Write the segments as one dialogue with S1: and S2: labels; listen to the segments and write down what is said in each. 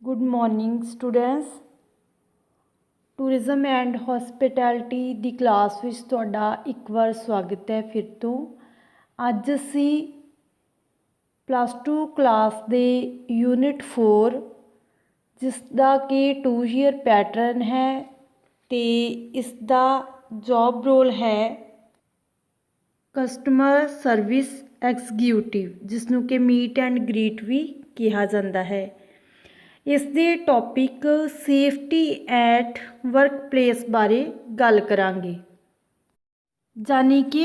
S1: Good morning students. Tourism and hospitality the class which तुहाडा एक बार स्वागत है। फिर तो अज असी +2 क्लास दे यूनिट 4 जिसका कि 2 ईयर पैटर्न है तो इसका जॉब रोल है कस्टमर सर्विस एग्जीक्यूटिव, जिसनों कि मीट एंड ग्रीट भी कहा जाता है। इसके topic safety at work place बारे गल करांगे, यानी कि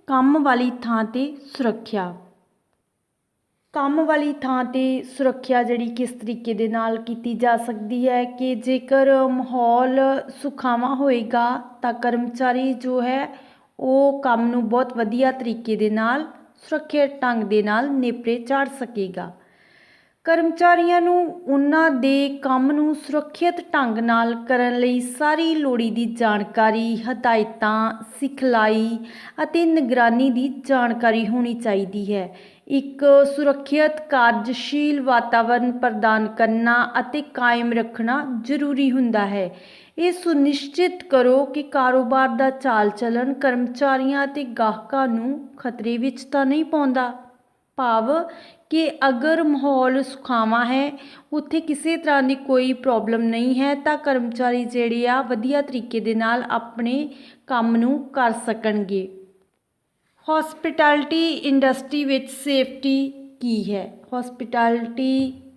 S1: काम वाली थां ते सुरक्षा। काम वाली थां ते सुरक्षा जिहड़ी किस तरीके दे नाल कीती जा सकती है कि जेकर माहौल सुखावां होएगा तां कर्मचारी जो है वो काम नूं बहुत वधिया तरीके दे नाल सुरੱਖਿਅਤ ढंग दे नाल नेपरे चाढ़ सकेगा। कर्मचारियों नूं उन्हां दे काम नूं सुरੱਖਿਅਤ ढंग नाल करन लई सारी लोड़ींदी जानकारी, हदायतां, सिखलाई अते निगरानी दी जानकारी होनी चाहिदी है। एक सुरੱਖਿਅਤ कार्यशील वातावरण प्रदान करना अते कायम रखना जरूरी हुंदा है। ये सुनिश्चित करो कि कारोबार दा चाल चलन कर्मचारियों अते गाहकां नूं खतरे विच तां नहीं पाउंदा। भाव कि अगर माहौल सुखावां है, उत्थे किसी तरह की कोई प्रॉब्लम नहीं है, तो कर्मचारी जिहड़े आ वधिया तरीके दे नाल अपने काम नूं कर सकणगे। हॉस्पिटैलिटी इंडस्ट्री विच सेफ्टी की है? हॉस्पिटैलिटी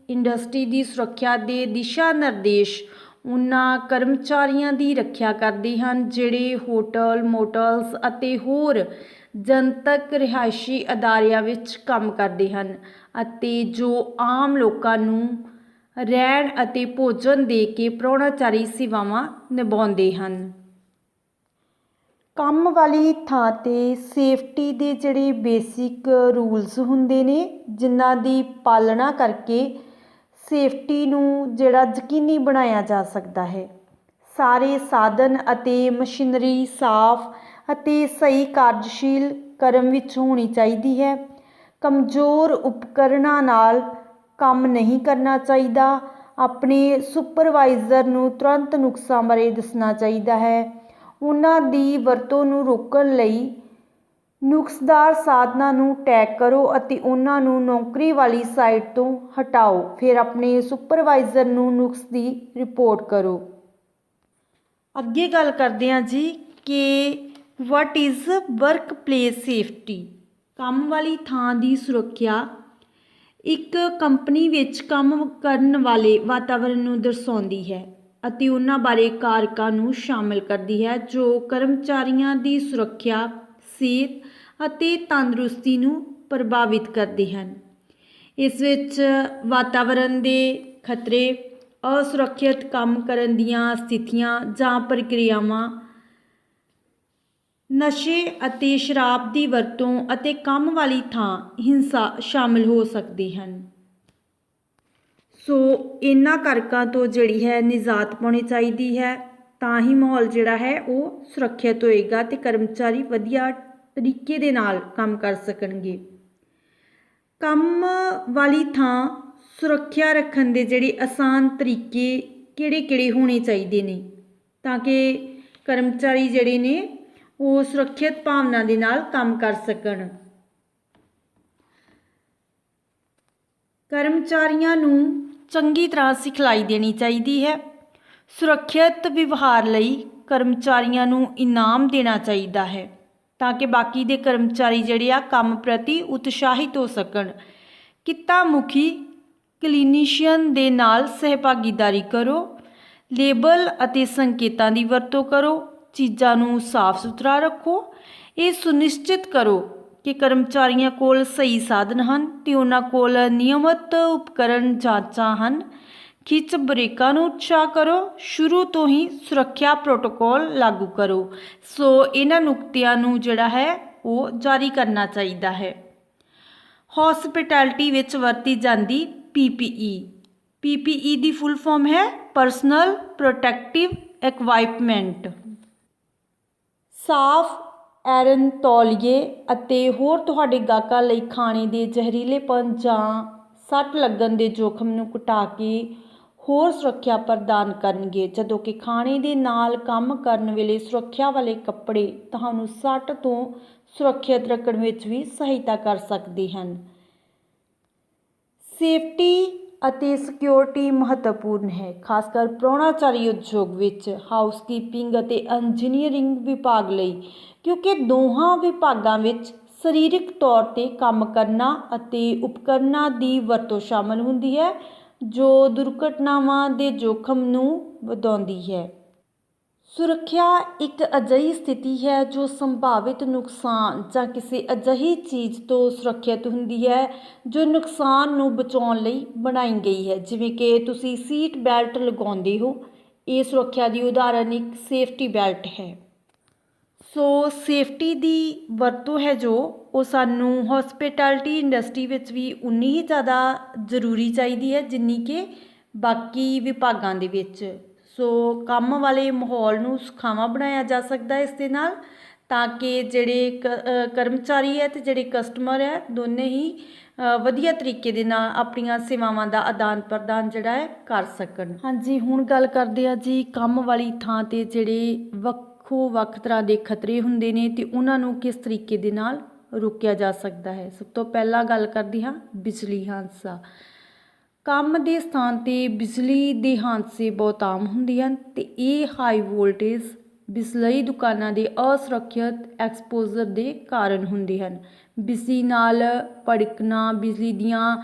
S1: इंडस्ट्री की सुरक्षा के दिशा निर्देश उन्हां कर्मचारियों की रक्षा करते हैं जिहड़े होटल, मोटल्स अते होर जनतक रिहायशी अदारियां विच काम करते हैं अते जो आम लोकां नूं रहण अते भोजन दे के प्राहुणाचारी सेवावां निभाउंदे हैं। काम वाली थां ते सेफ्टी दे जिहड़े बेसिक रूल्स हुंदे ने, जिन्हां दी पालना करके सेफ्टी नूं जिहड़ा यकीनी बनाया जा सकता है। सारे साधन अते मशीनरी साफ अते सही कार्यशील क्रम विच होनी चाहिदी है। कमज़ोर उपकरणां नाल काम नहीं करना चाहिदा। अपने सुपरवाइज़र नूं तुरंत नुकसां बारे दसना चाहिदा है। उन्हां दी वरतों नूं रोकण लई नुकसदार साधनां नूं टैग करो अते उन्हां नूं नौकरी वाली साइट तो हटाओ। फिर अपने सुपरवाइज़र नूं नुकस की रिपोर्ट करो। अगे गल करते हैं जी कि what is work place safety. काम वाली थां की सुरक्षा एक कंपनी विच काम करन वाले वातावरण नूं दर्शाउंदी है अते उन्हां बारे कारकां नूं शामिल करदी है जो कर्मचारियों की सुरक्षा, सेहत अते तंदुरुस्ती नूं प्रभावित करते हैं। इस विच वातावरण के खतरे, असुरक्षित काम करन दीआं स्थितियां जां प्रक्रियावां, नशे अते शराब की वरतों अते काम वाली थां हिंसा शामिल हो सकती हैं। सो इन्हां कारकां तो जिहड़ी है निजात पाउणी चाहिदी है, तां ही माहौल जिहड़ा है वो सुरੱਖਿਅਤ होएगा ते कर्मचारी वधिया तरीके दे नाल काम कर सकणगे। काम वाली थां सुरक्षा रखण दे जिहड़े आसान तरीके किहड़े-किहड़े होने चाहिए ने ताकि कर्मचारी जिहड़े ने वो सुरੱਖਿਅਤ भावना दे नाल काम कर सकण। कर्मचारियों नूं चंगी तरह सिखलाई देनी चाहिए है। सुरੱਖਿਅਤ व्यवहार लई कर्मचारियों नूं इनाम देना चाहिए है ताकि बाकी दे कर्मचारी जिहड़े आ काम प्रति उत्साहित हो सकण। कित्ता मुखी क्लीनीशियन दे नाल सहभागीदारी करो। लेबल अते संकेतां दी वरतों करो। चीज़ां नूं साफ सुथरा रखो। ये सुनिश्चित करो कि कर्मचारियों कोल सही साधन हैं ते उन्हां कोल नियमित उपकरण जांचां हैं। खिच ब्रेकां नूं उत्साह करो। शुरू तो ही सुरक्षा प्रोटोकॉल लागू करो। सो इन्हां नुकतियां नूं जिहड़ा है वो जारी करना चाहिए है। हॉस्पिटैलिटी विच वरती जांदी PPE। PPE दी फुल फॉर्म है पर्सनल प्रोटैक्टिव इक्विपमेंट। साफ एरन तौलीए अते होर तुहाडे गाहकां लई खाने दे जहरीलेपन जां सੱਟ लगन दे जोखम नूं घटा के ਹੋਰ ਸੁਰੱਖਿਆ ਪ੍ਰਦਾਨ ਕਰਨਗੇ, ਜਦੋਂ ਕਿ ਖਾਣੇ ਦੇ ਨਾਲ ਕੰਮ ਕਰਨ ਵੇਲੇ ਸੁਰੱਖਿਆ ਵਾਲੇ ਕੱਪੜੇ ਤੁਹਾਨੂੰ ਸੱਟ ਤੋਂ ਸੁਰੱਖਿਅਤ ਰੱਖਣ ਵਿੱਚ ਵੀ ਸਹਾਇਤਾ ਕਰ ਸਕਦੇ ਹਨ। ਸੇਫਟੀ ਅਤੇ ਸਿਕਿਉਰਿਟੀ ਮਹੱਤਵਪੂਰਨ ਹੈ, ਖਾਸ ਕਰ ਪ੍ਰਾਹੁਣਾਚਾਰੀ ਉਦਯੋਗ ਵਿੱਚ ਹਾਊਸਕੀਪਿੰਗ ਅਤੇ ਇੰਜੀਨੀਅਰਿੰਗ ਵਿਭਾਗ ਲਈ, ਕਿਉਂਕਿ ਦੋਹਾਂ ਵਿਭਾਗਾਂ ਵਿੱਚ ਸਰੀਰਕ ਤੌਰ 'ਤੇ ਕੰਮ ਕਰਨਾ ਅਤੇ ਉਪਕਰਨਾਂ ਦੀ ਵਰਤੋਂ ਸ਼ਾਮਲ ਹੁੰਦੀ ਹੈ ਜੋ ਦੁਰਘਟਨਾਵਾਂ ਦੇ ਜੋਖਮ ਨੂੰ ਵਧਾਉਂਦੀ ਹੈ। ਸੁਰੱਖਿਆ ਇੱਕ ਅਜਿਹੀ ਸਥਿਤੀ ਹੈ ਜੋ ਸੰਭਾਵਿਤ ਨੁਕਸਾਨ ਜਾਂ ਕਿਸੇ ਅਜਿਹੀ ਚੀਜ਼ ਤੋਂ ਸੁਰੱਖਿਅਤ ਹੁੰਦੀ ਹੈ ਜੋ ਨੁਕਸਾਨ ਨੂੰ ਬਚਾਉਣ ਲਈ ਬਣਾਈ ਗਈ ਹੈ, ਜਿਵੇਂ ਕਿ ਤੁਸੀਂ ਸੀਟ ਬੈਲਟ ਲਗਾਉਂਦੇ ਹੋ। ਇਹ ਸੁਰੱਖਿਆ ਦੀ ਉਦਾਹਰਨ ਇੱਕ ਸੇਫਟੀ ਬੈਲਟ ਹੈ। ਸੋ ਸੇਫਟੀ ਦੀ ਵਰਤੋਂ ਹੈ ਜੋ ਉਹ ਸਾਨੂੰ ਹੌਸਪਿਟੈਲਿਟੀ ਇੰਡਸਟਰੀ ਵਿੱਚ ਵੀ ਉਨੀ ਹੀ ਜ਼ਿਆਦਾ ਜ਼ਰੂਰੀ ਚਾਹੀਦੀ ਹੈ ਜਿੰਨੀ ਕਿ ਬਾਕੀ ਵਿਭਾਗਾਂ ਦੇ ਵਿੱਚ। ਸੋ ਕੰਮ ਵਾਲੇ ਮਾਹੌਲ ਨੂੰ ਸੁਖਾਵਾਂ ਬਣਾਇਆ ਜਾ ਸਕਦਾ ਇਸ ਦੇ ਨਾਲ, ਤਾਂ ਕਿ ਜਿਹੜੇ ਕਰਮਚਾਰੀ ਹੈ ਅਤੇ ਜਿਹੜੇ ਕਸਟਮਰ ਹੈ ਦੋਨੇ ਹੀ ਵਧੀਆ ਤਰੀਕੇ ਦੇ ਨਾਲ ਆਪਣੀਆਂ ਸੇਵਾਵਾਂ ਦਾ ਆਦਾਨ ਪ੍ਰਦਾਨ ਜਿਹੜਾ ਹੈ ਕਰ ਸਕਣ। ਹਾਂਜੀ, ਹੁਣ ਗੱਲ ਕਰਦੇ ਹਾਂ ਜੀ ਕੰਮ ਵਾਲੀ ਥਾਂ 'ਤੇ ਜਿਹੜੇ ਵੱਖੋ ਵੱਖ ਤਰ੍ਹਾਂ ਦੇ ਖਤਰੇ ਹੁੰਦੇ ਨੇ ਅਤੇ ਉਹਨਾਂ ਨੂੰ ਕਿਸ ਤਰੀਕੇ ਦੇ ਨਾਲ ਰੋਕਿਆ ਜਾ ਸਕਦਾ ਹੈ। ਸਭ ਤੋਂ ਪਹਿਲਾਂ ਗੱਲ ਕਰਦੇ ਹਾਂ ਬਿਜਲੀ ਹਾਦਸਾ। ਕੰਮ ਦੇ ਸਥਾਨ 'ਤੇ ਬਿਜਲੀ ਦੇ ਹਾਦਸੇ ਬਹੁਤ ਆਮ ਹੁੰਦੇ ਹਨ ਅਤੇ ਇਹ ਹਾਈ ਵੋਲਟੇਜ ਬਿਜਲਈ ਦੁਕਾਨਾਂ ਦੇ ਅਸੁਰੱਖਿਅਤ ਐਕਸਪੋਜ਼ਰ ਦੇ ਕਾਰਨ ਹੁੰਦੇ ਹਨ। ਬਿਜਲੀ ਨਾਲ ਭੜਕਣਾ, ਬਿਜਲੀ ਦੀਆਂ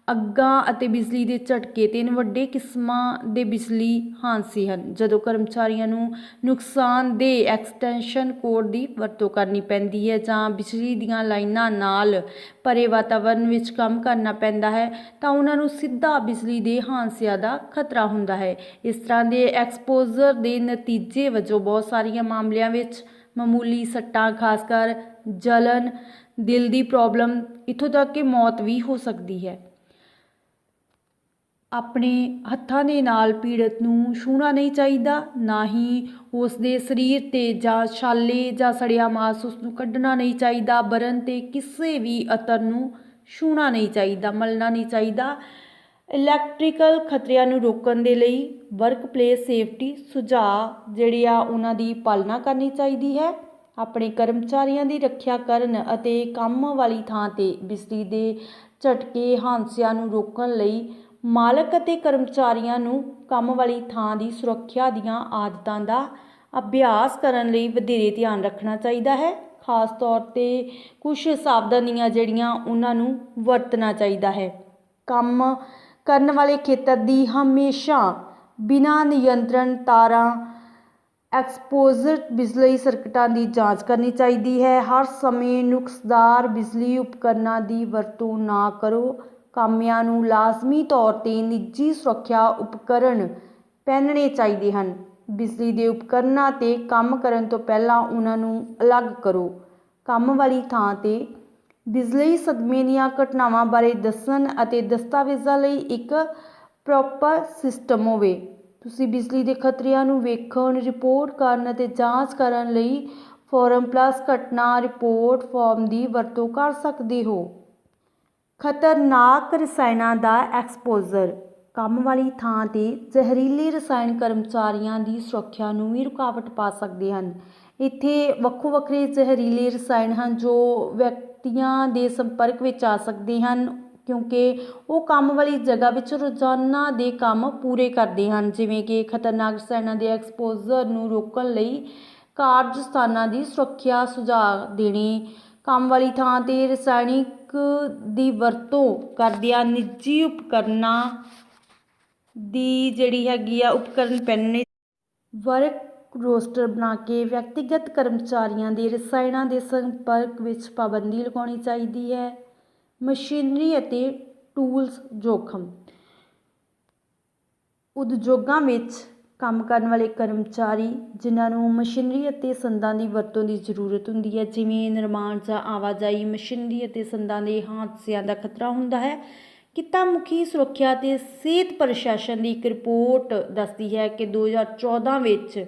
S1: ਅੱਗਾਂ ਅਤੇ ਬਿਜਲੀ ਦੇ ਝਟਕੇ ਤਿੰਨ ਵੱਡੇ ਕਿਸਮਾਂ ਦੇ ਬਿਜਲੀ ਹਾਦਸੇ ਹਨ, ਜਦੋਂ ਕਰਮਚਾਰੀਆਂ ਨੂੰ ਨੁਕਸਾਨਦੇਹ ਐਕਸਟੈਂਸ਼ਨ ਕੋਡ ਦੀ ਵਰਤੋਂ ਕਰਨੀ ਪੈਂਦੀ ਹੈ ਜਾਂ ਬਿਜਲੀ ਦੀਆਂ ਲਾਈਨਾਂ ਨਾਲ ਭਰੇ ਵਾਤਾਵਰਣ ਵਿੱਚ ਕੰਮ ਕਰਨਾ ਪੈਂਦਾ ਹੈ ਤਾਂ ਉਹਨਾਂ ਨੂੰ ਸਿੱਧਾ ਬਿਜਲੀ ਦੇ ਹਾਦਸਿਆਂ ਦਾ ਖਤਰਾ ਹੁੰਦਾ ਹੈ। ਇਸ ਤਰ੍ਹਾਂ ਦੇ ਐਕਸਪੋਜ਼ਰ ਦੇ ਨਤੀਜੇ ਵਜੋਂ ਬਹੁਤ ਸਾਰੀਆਂ ਮਾਮਲਿਆਂ ਵਿੱਚ ਮਾਮੂਲੀ ਸੱਟਾਂ, ਖਾਸ ਕਰ ਜਲਨ, ਦਿਲ ਦੀ ਪ੍ਰੋਬਲਮ, ਇੱਥੋਂ ਤੱਕ ਕਿ ਮੌਤ ਵੀ ਹੋ ਸਕਦੀ ਹੈ। ਆਪਣੇ ਹੱਥਾਂ ਦੇ ਨਾਲ ਪੀੜਤ ਨੂੰ ਛੂਹਣਾ ਨਹੀਂ ਚਾਹੀਦਾ, ਨਾ ਹੀ ਉਸ ਦੇ ਸਰੀਰ 'ਤੇ ਜਾਂ ਛਾਲੇ ਜਾਂ ਸੜਿਆ ਮਾਸ ਉਸ ਨੂੰ ਕੱਢਣਾ ਨਹੀਂ ਚਾਹੀਦਾ। ਬਰਨ 'ਤੇ ਕਿਸੇ ਵੀ ਅਤਰ ਨੂੰ ਛੂਹਣਾ ਨਹੀਂ ਚਾਹੀਦਾ, ਮਲਣਾ ਨਹੀਂ ਚਾਹੀਦਾ। ਇਲੈਕਟ੍ਰੀਕਲ ਖਤਰਿਆਂ ਨੂੰ ਰੋਕਣ ਦੇ ਲਈ ਵਰਕ ਪਲੇਸ ਸੇਫਟੀ ਸੁਝਾਅ ਜਿਹੜੇ ਆ ਉਹਨਾਂ ਦੀ ਪਾਲਣਾ ਕਰਨੀ ਚਾਹੀਦੀ ਹੈ। ਆਪਣੇ ਕਰਮਚਾਰੀਆਂ ਦੀ ਰੱਖਿਆ ਕਰਨ ਅਤੇ ਕੰਮ ਵਾਲੀ ਥਾਂ 'ਤੇ ਬਿਜਲੀ ਦੇ ਝਟਕੇ ਹਾਦਸਿਆਂ ਨੂੰ ਰੋਕਣ ਲਈ ਮਾਲਕ ਅਤੇ ਕਰਮਚਾਰੀਆਂ ਨੂੰ ਕੰਮ ਵਾਲੀ ਥਾਂ ਦੀ ਸੁਰੱਖਿਆ ਦੀਆਂ ਆਦਤਾਂ ਦਾ ਅਭਿਆਸ ਕਰਨ ਲਈ ਵਧੇਰੇ ਧਿਆਨ ਰੱਖਣਾ ਚਾਹੀਦਾ ਹੈ। ਖਾਸ ਤੌਰ 'ਤੇ ਕੁਝ ਸਾਵਧਾਨੀਆਂ ਜਿਹੜੀਆਂ ਉਹਨਾਂ ਨੂੰ ਵਰਤਣਾ ਚਾਹੀਦਾ ਹੈ। ਕੰਮ ਕਰਨ ਵਾਲੇ ਖੇਤਰ ਦੀ ਹਮੇਸ਼ਾ ਬਿਨਾਂ ਨਿਯੰਤਰਣ ਤਾਰਾਂ, ਐਕਸਪੋਜ਼ਡ ਬਿਜਲਈ ਸਰਕਟਾਂ ਦੀ ਜਾਂਚ ਕਰਨੀ ਚਾਹੀਦੀ ਹੈ। ਹਰ ਸਮੇਂ ਨੁਕਸਦਾਰ ਬਿਜਲੀ ਉਪਕਰਨਾਂ ਦੀ ਵਰਤੋਂ ਨਾ ਕਰੋ। ਕਾਮਿਆਂ ਨੂੰ ਲਾਜ਼ਮੀ ਤੌਰ 'ਤੇ ਨਿੱਜੀ ਸੁਰੱਖਿਆ ਉਪਕਰਣ ਪਹਿਨਣੇ ਚਾਹੀਦੇ ਹਨ। ਬਿਜਲੀ ਦੇ ਉਪਕਰਨਾਂ 'ਤੇ ਕੰਮ ਕਰਨ ਤੋਂ ਪਹਿਲਾਂ ਉਹਨਾਂ ਨੂੰ ਅਲੱਗ ਕਰੋ। ਕੰਮ ਵਾਲੀ ਥਾਂ 'ਤੇ ਬਿਜਲਈ ਸਦਮੇ ਦੀਆਂ ਘਟਨਾਵਾਂ ਬਾਰੇ ਦੱਸਣ ਅਤੇ ਦਸਤਾਵੇਜ਼ਾਂ ਲਈ ਇੱਕ ਪ੍ਰੋਪਰ ਸਿਸਟਮ ਹੋਵੇ। ਤੁਸੀਂ ਬਿਜਲੀ ਦੇ ਖਤਰਿਆਂ ਨੂੰ ਵੇਖਣ, ਰਿਪੋਰਟ ਕਰਨ ਅਤੇ ਜਾਂਚ ਕਰਨ ਲਈ ਫੋਰਮ+ ਘਟਨਾ ਰਿਪੋਰਟ ਫਾਰਮ ਦੀ ਵਰਤੋਂ ਕਰ ਸਕਦੇ ਹੋ। ਖਤਰਨਾਕ ਰਸਾਇਣਾਂ ਦਾ ਐਕਸਪੋਜ਼ਰ। ਕੰਮ ਵਾਲੀ ਥਾਂ 'ਤੇ ਜ਼ਹਿਰੀਲੇ ਰਸਾਇਣ ਕਰਮਚਾਰੀਆਂ ਦੀ ਸੁਰੱਖਿਆ ਨੂੰ ਵੀ ਰੁਕਾਵਟ ਪਾ ਸਕਦੇ ਹਨ। ਇੱਥੇ ਵੱਖੋ ਵੱਖਰੇ ਜ਼ਹਿਰੀਲੇ ਰਸਾਇਣ ਹਨ ਜੋ ਵਿਅਕਤੀਆਂ ਦੇ ਸੰਪਰਕ ਵਿੱਚ ਆ ਸਕਦੇ ਹਨ, ਕਿਉਂਕਿ ਉਹ ਕੰਮ ਵਾਲੀ ਜਗ੍ਹਾ ਵਿੱਚ ਰੋਜ਼ਾਨਾ ਦੇ ਕੰਮ ਪੂਰੇ ਕਰਦੇ ਹਨ, ਜਿਵੇਂ ਕਿ ਖਤਰਨਾਕ ਰਸਾਇਣਾਂ ਦੇ ਐਕਸਪੋਜ਼ਰ ਨੂੰ ਰੋਕਣ ਲਈ ਕਾਰਜ ਸਥਾਨਾਂ ਦੀ ਸੁਰੱਖਿਆ ਸੁਝਾਅ ਦੇਣੇ। ਕੰਮ ਵਾਲੀ ਥਾਂ 'ਤੇ ਰਸਾਇਣਿਕ ਦੀ ਵਰਤੋਂ ਕਰਦਿਆਂ ਨਿੱਜੀ ਉਪਕਰਨਾਂ ਦੀ ਜਿਹੜੀ ਹੈਗੀ ਆ ਉਪਕਰਨ ਪਹਿਨਣੇ। ਵਰਕ ਰੋਸਟਰ ਬਣਾ ਕੇ ਵਿਅਕਤੀਗਤ ਕਰਮਚਾਰੀਆਂ ਦੇ ਰਸਾਇਣਾਂ ਦੇ ਸੰਪਰਕ ਵਿੱਚ ਪਾਬੰਦੀ ਲਗਾਉਣੀ ਚਾਹੀਦੀ ਹੈ। ਮਸ਼ੀਨਰੀ ਅਤੇ ਟੂਲਸ ਜੋਖਮ। ਉਦਯੋਗਾਂ ਵਿੱਚ ਕੰਮ ਕਰਨ ਵਾਲੇ ਕਰਮਚਾਰੀ ਜਿਨ੍ਹਾਂ ਨੂੰ ਮਸ਼ੀਨਰੀ ਅਤੇ ਸੰਦਾਂ ਦੀ ਵਰਤੋਂ ਦੀ ਜ਼ਰੂਰਤ ਹੁੰਦੀ ਹੈ, ਜਿਵੇਂ ਨਿਰਮਾਣ ਜਾਂ ਆਵਾਜਾਈ ਮਸ਼ੀਨਰੀ ਅਤੇ ਸੰਦਾਂ ਦੇ ਹਾਦਸਿਆਂ ਦਾ ਖਤਰਾ ਹੁੰਦਾ ਹੈ। ਕਿੱਤਾ ਮੁਖੀ ਸੁਰੱਖਿਆ ਅਤੇ ਸਿਹਤ ਪ੍ਰਸ਼ਾਸਨ ਦੀ ਇੱਕ ਰਿਪੋਰਟ ਦੱਸਦੀ ਹੈ ਕਿ 2014 ਵਿੱਚ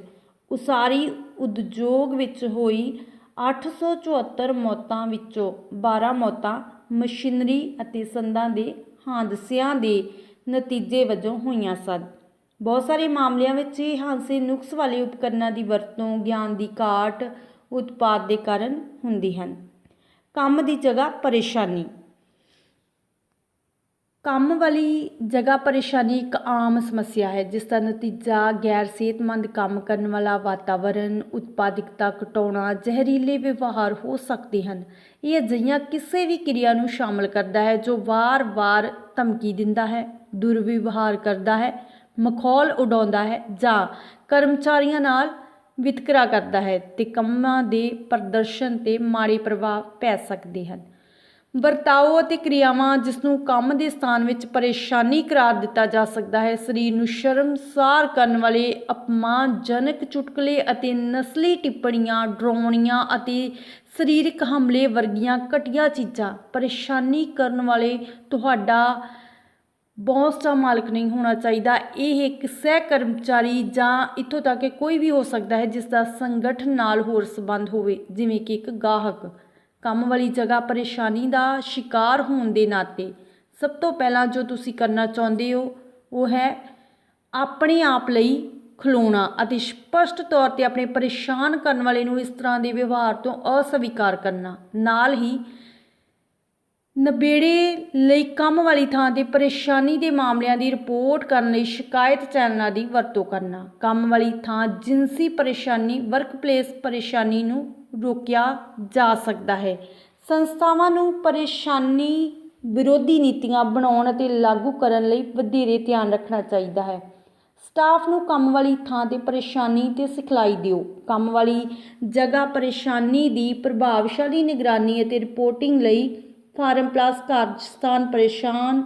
S1: ਉਸਾਰੀ ਉਦਯੋਗ ਵਿੱਚ ਹੋਈ 874 ਮੌਤਾਂ ਵਿੱਚੋਂ 12 ਮੌਤਾਂ ਮਸ਼ੀਨਰੀ ਅਤੇ ਸੰਦਾਂ ਦੇ ਹਾਦਸਿਆਂ ਦੇ ਨਤੀਜੇ ਵਜੋਂ ਹੋਈਆਂ ਸਨ। ਬਹੁਤ ਸਾਰੇ ਮਾਮਲਿਆਂ ਵਿੱਚ ਇਹ ਹਾਦਸੇ ਨੁਕਸ ਵਾਲੇ ਉਪਕਰਨਾਂ ਦੀ ਵਰਤੋਂ, ਗਿਆਨ ਦੀ ਘਾਟ, ਉਤਪਾਦ ਦੇ ਕਾਰਨ ਹੁੰਦੇ ਹਨ। ਕੰਮ ਦੀ ਜਗ੍ਹਾ ਪਰੇਸ਼ਾਨੀ। ਕੰਮ ਵਾਲੀ ਜਗ੍ਹਾ ਪਰੇਸ਼ਾਨੀ ਇੱਕ ਆਮ ਸਮੱਸਿਆ ਹੈ ਜਿਸ ਦਾ ਨਤੀਜਾ ਗੈਰ ਸਿਹਤਮੰਦ ਕੰਮ ਕਰਨ ਵਾਲਾ ਵਾਤਾਵਰਨ, ਉਤਪਾਦਕਤਾ ਘਟਾਉਣਾ, ਜ਼ਹਿਰੀਲੇ ਵਿਵਹਾਰ ਹੋ ਸਕਦੇ ਹਨ। ਇਹ ਅਜਿਹੀਆਂ ਕਿਸੇ ਵੀ ਕਿਰਿਆ ਨੂੰ ਸ਼ਾਮਲ ਕਰਦਾ ਹੈ ਜੋ ਵਾਰ-ਵਾਰ ਧਮਕੀ ਦਿੰਦਾ ਹੈ, ਦੁਰਵਿਵਹਾਰ ਕਰਦਾ ਹੈ, ਮਖੌਲ ਉਡਾਉਂਦਾ ਹੈ ਜਾਂ ਕਰਮਚਾਰੀਆਂ ਨਾਲ ਵਿਤਕਰਾ ਕਰਦਾ ਹੈ ਤੇ ਕੰਮਾਂ ਦੇ ਪ੍ਰਦਰਸ਼ਨ 'ਤੇ ਮਾੜੇ ਪ੍ਰਭਾਵ ਪੈ ਸਕਦੇ ਹਨ। ਵਰਤਾਓ ਅਤੇ ਕਿਰਿਆਵਾਂ ਜਿਸ ਨੂੰ ਕੰਮ ਦੇ ਸਥਾਨ ਵਿੱਚ ਪਰੇਸ਼ਾਨੀ ਕਰਾਰ ਦਿੱਤਾ ਜਾ ਸਕਦਾ ਹੈ, ਸਰੀਰ ਨੂੰ ਸ਼ਰਮਸਾਰ ਕਰਨ ਵਾਲੇ ਅਪਮਾਨਜਨਕ ਚੁਟਕਲੇ ਅਤੇ ਨਸਲੀ ਟਿੱਪਣੀਆਂ, ਡਰਾਉਣੀਆਂ ਅਤੇ ਸਰੀਰਕ ਹਮਲੇ ਵਰਗੀਆਂ ਘਟੀਆ ਚੀਜ਼ਾਂ। ਪਰੇਸ਼ਾਨੀ ਕਰਨ ਵਾਲੇ ਤੁਹਾਡਾ ਬੌਸ ਦਾ ਮਾਲਕ ਨਹੀਂ ਹੋਣਾ ਚਾਹੀਦਾ। ਇਹ ਇੱਕ ਸਹਿ ਕਰਮਚਾਰੀ ਜਾਂ ਇੱਥੋਂ ਤੱਕ ਕਿ ਕੋਈ ਵੀ ਹੋ ਸਕਦਾ ਹੈ ਜਿਸ ਦਾ ਸੰਗਠਨ ਨਾਲ ਹੋਰ ਸੰਬੰਧ ਹੋਵੇ, ਜਿਵੇਂ ਕਿ ਇੱਕ ਗਾਹਕ। ਕੰਮ ਵਾਲੀ ਜਗ੍ਹਾ ਪਰੇਸ਼ਾਨੀ ਦਾ ਸ਼ਿਕਾਰ ਹੋਣ ਦੇ ਨਾਤੇ ਸਭ ਤੋਂ ਪਹਿਲਾਂ ਜੋ ਤੁਸੀਂ ਕਰਨਾ ਚਾਹੁੰਦੇ ਹੋ ਉਹ ਹੈ ਆਪਣੇ ਆਪ ਲਈ ਖਲੋਣਾ ਅਤੇ ਸਪਸ਼ਟ ਤੌਰ 'ਤੇ ਆਪਣੇ ਪਰੇਸ਼ਾਨ ਕਰਨ ਵਾਲੇ ਨੂੰ ਇਸ ਤਰ੍ਹਾਂ ਦੇ ਵਿਵਹਾਰ ਤੋਂ ਅਸਵੀਕਾਰ ਕਰਨਾ। ਨਾਲ ਹੀ ਨਬੇੜੇ ਲਈ ਕੰਮ ਵਾਲੀ ਥਾਂ 'ਤੇ ਪਰੇਸ਼ਾਨੀ ਦੇ ਮਾਮਲਿਆਂ ਦੀ ਰਿਪੋਰਟ ਕਰਨ ਲਈ ਸ਼ਿਕਾਇਤ ਚੈਨਲਾਂ ਦੀ ਵਰਤੋਂ ਕਰਨਾ। ਕੰਮ ਵਾਲੀ ਥਾਂ ਜਿਨਸੀ ਪਰੇਸ਼ਾਨੀ, ਵਰਕਪਲੇਸ ਪਰੇਸ਼ਾਨੀ ਨੂੰ ਰੋਕਿਆ ਜਾ ਸਕਦਾ ਹੈ। ਸੰਸਥਾਵਾਂ ਨੂੰ ਪਰੇਸ਼ਾਨੀ ਵਿਰੋਧੀ ਨੀਤੀਆਂ ਬਣਾਉਣ ਅਤੇ ਲਾਗੂ ਕਰਨ ਲਈ ਵਧੇਰੇ ਧਿਆਨ ਰੱਖਣਾ ਚਾਹੀਦਾ ਹੈ। ਸਟਾਫ ਨੂੰ ਕੰਮ ਵਾਲੀ ਥਾਂ 'ਤੇ ਪਰੇਸ਼ਾਨੀ 'ਤੇ ਸਿਖਲਾਈ ਦਿਓ। ਕੰਮ ਵਾਲੀ ਜਗ੍ਹਾ ਪਰੇਸ਼ਾਨੀ ਦੀ ਪ੍ਰਭਾਵਸ਼ਾਲੀ ਨਿਗਰਾਨੀ ਅਤੇ ਰਿਪੋਰਟਿੰਗ ਲਈ ਫਾਰਮ ਪਲੱਸ ਕਾਰਜਸਥਾਨ ਪਰੇਸ਼ਾਨ